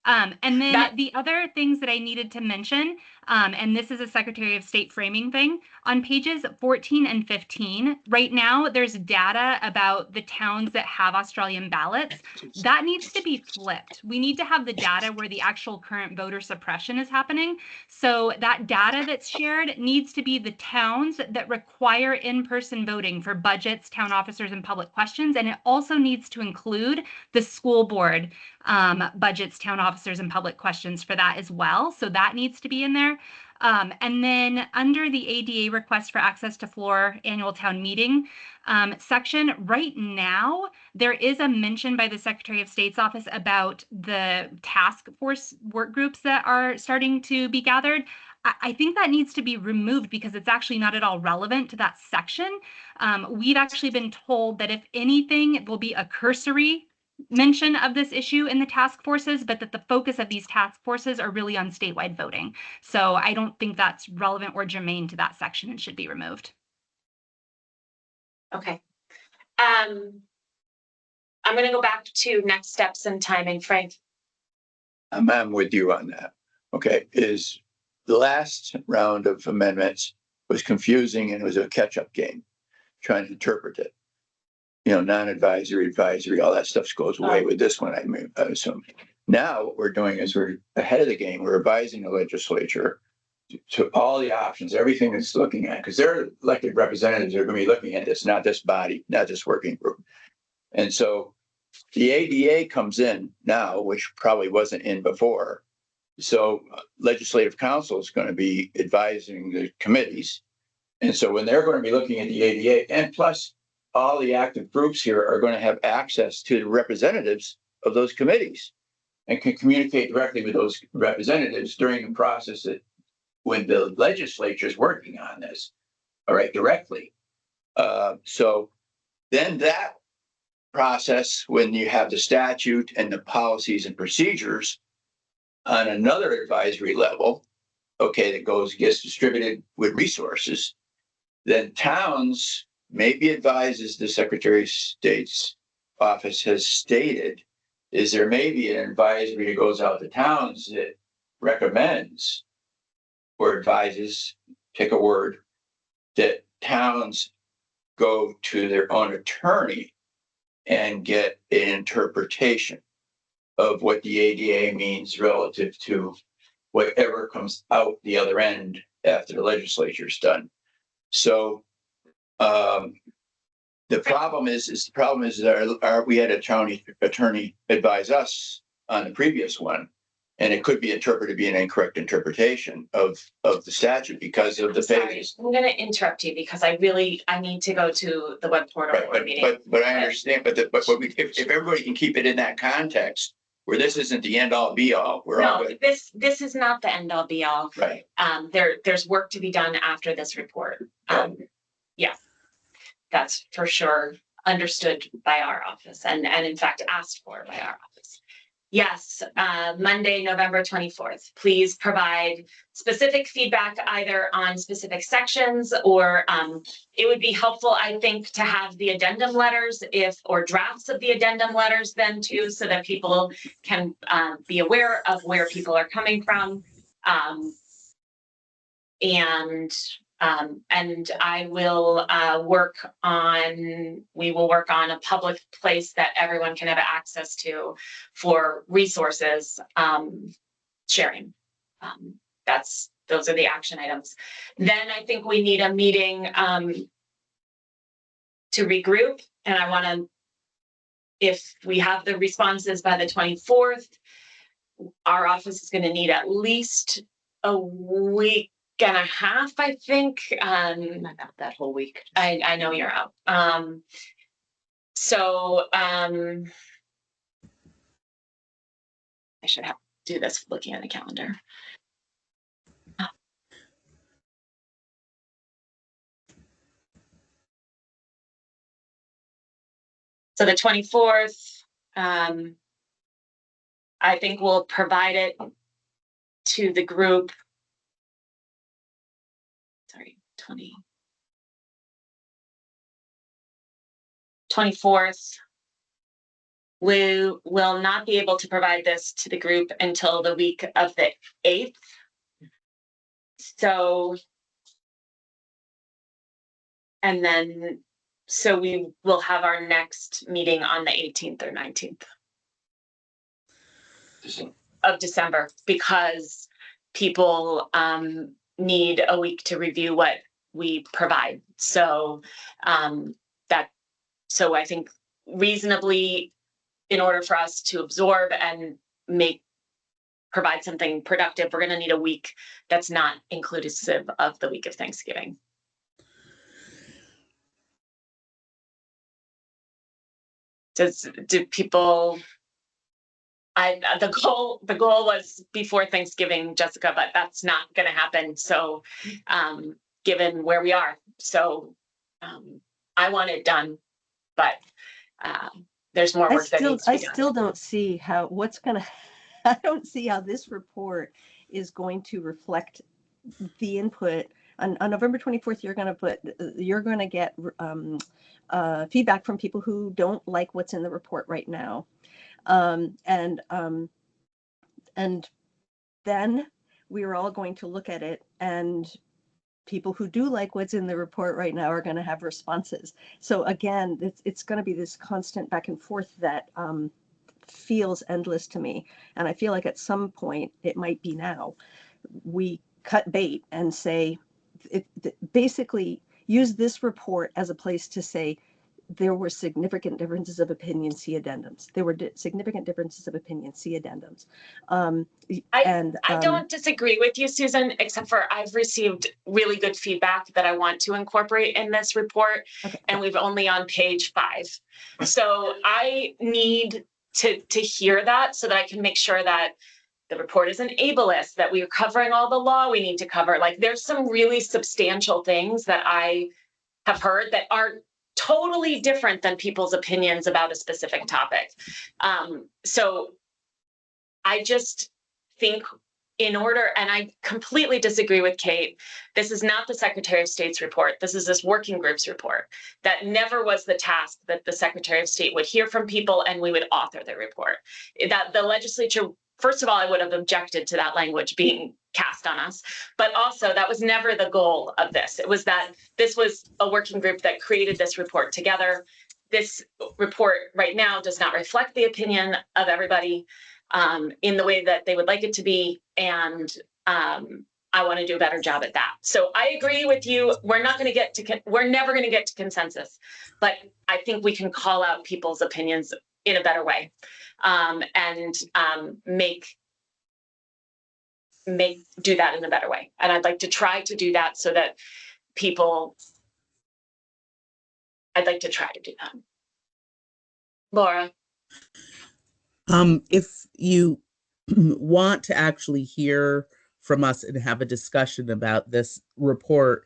And then the other things that I needed to mention, and this is a Secretary of State framing thing, on pages 14 and 15, right now there's data about the towns that have Australian ballots. That needs to be flipped. We need to have the data where the actual current voter suppression is happening. So that data that's shared needs to be the towns that require in-person voting for budgets, town officers, and public questions. And it also needs to include the school board budgets, town officers, and public questions for that as well. So that needs to be in there. And then under the ADA request for access to floor annual town meeting section, right now, there is a mention by the Secretary of State's office about the task force work groups that are starting to be gathered. I think that needs to be removed because it's actually not at all relevant to that section. We've actually been told that if anything, it will be a cursory mention of this issue in the task forces, but that the focus of these task forces are really on statewide voting. So I don't think that's relevant or germane to that section and should be removed. Okay. I'm going to go back to next steps and timing, Frank. I'm with you on that. Okay, is the last round of amendments was confusing and it was a catch-up game, trying to interpret it. Non-advisory, advisory, all that stuff goes away with this one, I assume. Now what we're doing is we're ahead of the game. We're advising the legislature to all the options, everything it's looking at, because their elected representatives are going to be looking at this, not this body, not this working group. And so the ADA comes in now, which probably wasn't in before. So legislative council is going to be advising the committees. And so when they're going to be looking at the ADA, and plus all the active groups here are going to have access to the representatives of those committees and can communicate directly with those representatives during the process that when the legislature is working on this, all right, directly. So then that process, when you have the statute and the policies and procedures on another advisory level, okay, that gets distributed with resources, then towns maybe advises the Secretary of State's office has stated is there may be an advisory that goes out to towns that recommends or advises, pick a word, that towns go to their own attorney and get an interpretation of what the ADA means relative to whatever comes out the other end after the legislature's done. So the problem is that we had an attorney advise us on the previous one, and it could be interpreted to be an incorrect interpretation of the statute because of the phases. I'm going to interrupt you because I need to go to the web portal right, meeting. But I understand. But if everybody can keep it in that context, where this isn't the end all be all. We're all No, good. this is not the end all be all. Right. There's work to be done after this report. Yeah, that's for sure understood by our office and in fact asked for by our office. Yes, Monday, November 24th. Please provide specific feedback either on specific sections or it would be helpful, I think, to have the addendum letters or drafts of the addendum letters then too, so that people can be aware of where people are coming from. And I will we will work on a public place that everyone can have access to for resources sharing. Those are the action items. Then I think we need a meeting to regroup, and I want to, if we have the responses by the 24th, our office is going to need at least a week and a half, I think. I'm out that whole week. I know you're out. So I should have to do this looking at the calendar. So the 24th, I think we'll provide it to the group. Sorry, 24th. We will not be able to provide this to the group until the week of the 8th. So, and then, so we will have our next meeting on the 18th or 19th of December, because people need a week to review what we provide. So so I think reasonably, in order for us to absorb and provide something productive, we're going to need a week that's not inclusive of the week of Thanksgiving. Do people? The goal was before Thanksgiving, Jessica, but that's not going to happen. So, given where we are, so I want it done, but there's more work that needs to be done. I still don't see I don't see how this report is going to reflect the input. On November 24th, you're going to get feedback from people who don't like what's in the report right now. And then we are all going to look at it, and people who do like what's in the report right now are going to have responses. So again, it's going to be this constant back and forth that feels endless to me. And I feel like at some point, it might be now, we cut bait and say, basically use this report as a place to say, there were significant differences of opinion, see addendums. There were significant differences of opinion, see addendums. I don't disagree with you, Susan, except for I've received really good feedback that I want to incorporate in this report. Okay. And we've only on page 5. So I need to hear that so that I can make sure that the report isn't ableist, that we are covering all the law we need to cover. Like, there's some really substantial things that I have heard that are totally different than people's opinions about a specific topic. So I just think in order, and I completely disagree with Kate, this is not the Secretary of State's report. This is this working group's report. That never was the task, that the Secretary of State would hear from people and we would author the report. That the legislature, first of all, I would have objected to that language being cast on us, but also that was never the goal of this. It was that this was a working group that created this report together. This report right now does not reflect the opinion of everybody in the way that they would like it to be, and I want to do a better job at that. So I agree with you. We're never going to get to consensus, but I think we can call out people's opinions in a better way, and do that in a better way. And I'd like to try to do that so that I'd like to try to do that. Laura. If you want to actually hear from us and have a discussion about this report,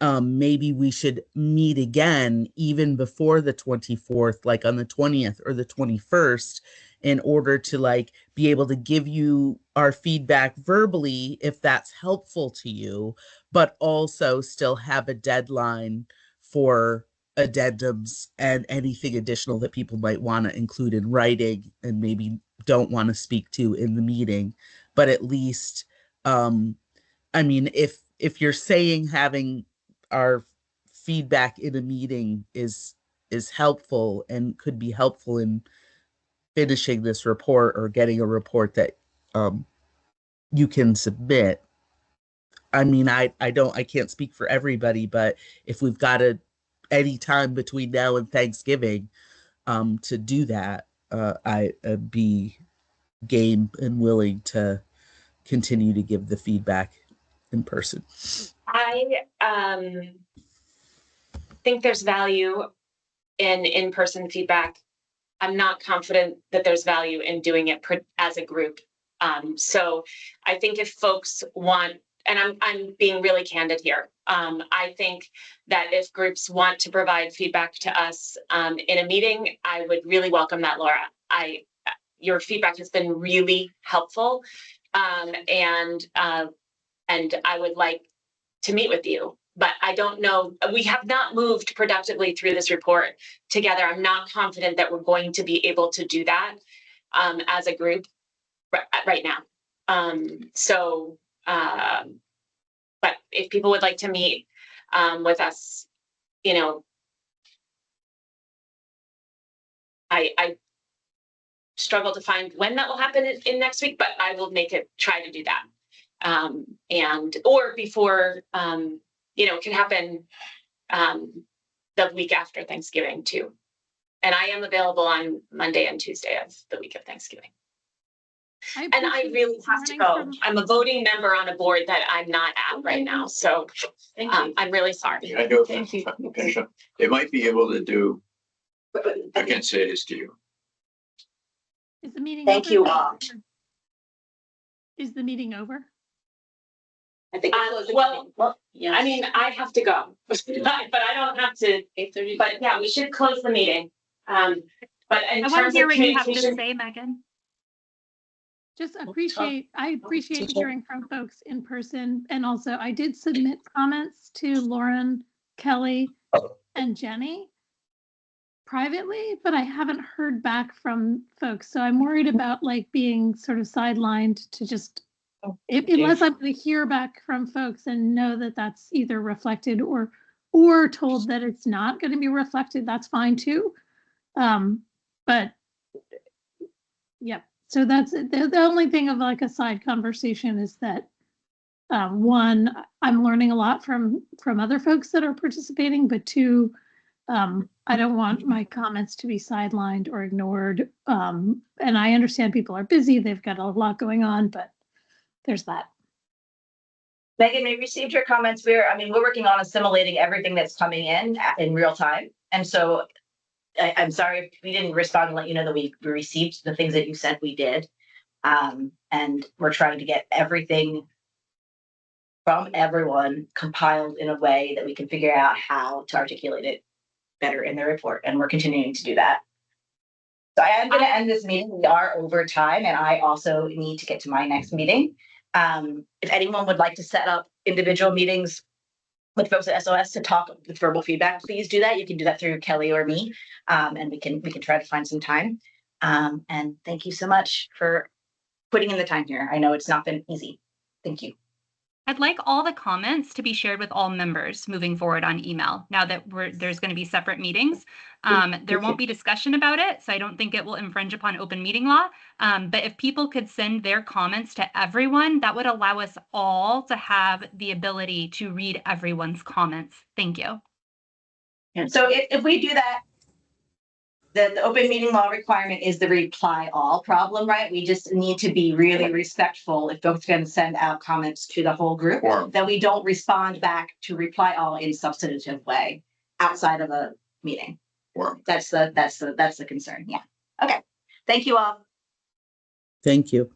maybe we should meet again even before the 24th, like on the 20th or the 21st, in order to like be able to give you our feedback verbally if that's helpful to you, but also still have a deadline for addendums and anything additional that people might want to include in writing and maybe don't want to speak to in the meeting. But at least, I mean, if you're saying having our feedback in a meeting is helpful and could be helpful in finishing this report or getting a report that you can submit. I mean, I can't speak for everybody, but if we've got any time between now and Thanksgiving to do that, I'd be game and willing to continue to give the feedback in person. I think there's value in in-person feedback. I'm not confident that there's value in doing it as a group. So I think if folks want, and I'm being really candid here. I think that if groups want to provide feedback to us in a meeting, I would really welcome that, Laura. Your feedback has been really helpful, and I would like to meet with you. But I don't know, we have not moved productively through this report together. I'm not confident that we're going to be able to do that as a group right now. But if people would like to meet with us, you know, I struggle to find when that will happen in next week, but I will try to do that. Or before, it can happen the week after Thanksgiving too. And I am available on Monday and Tuesday of the week of Thanksgiving. And I really have to go. I'm a voting member on a board that I'm not at right now. So I'm really sorry. I know. They might be able to do, I can say this to you. Is the meeting Thank over? you all. Is the meeting over? I think yes. I mean, I have to go, but I don't have to. 8:30. But yeah, we should close the meeting. But in I want terms to hear of what you have to communication, say, Megan. Just I appreciate hearing from folks in person. And also I did submit comments to Lauren, Kelly, and Jenny privately, but I haven't heard back from folks. So I'm worried about like being sort of sidelined to just, unless I'm going to hear back from folks and know that that's either reflected or told that it's not going to be reflected, that's fine too. But yeah, so that's the only thing of like a side conversation is that one, I'm learning a lot from other folks that are participating, but two, I don't want my comments to be sidelined or ignored. And I understand people are busy, they've got a lot going on, but there's that. Megan, we received your comments. We're working on assimilating everything that's coming in real time. And so I'm sorry if we didn't respond and let you know that we received the things that you sent. We did. And we're trying to get everything from everyone compiled in a way that we can figure out how to articulate it better in the report. And we're continuing to do that. So I am going to end this meeting. We are over time, and I also need to get to my next meeting. If anyone would like to set up individual meetings with folks at SOS to talk with verbal feedback, please do that. You can do that through Kelly or me, and we can try to find some time. And thank you so much for putting in the time here. I know it's not been easy. Thank you. I'd like all the comments to be shared with all members moving forward on email. Now that there's going to be separate meetings, there won't be discussion about it, so I don't think it will infringe upon open meeting law. But if people could send their comments to everyone, that would allow us all to have the ability to read everyone's comments. Thank you. So if we do that, the open meeting law requirement is the reply all problem, right? We just need to be really respectful if folks can send out comments to the whole group, that we don't respond back to reply all in substantive way outside of a meeting. That's the concern. Yeah. Okay. Thank you all. Thank you.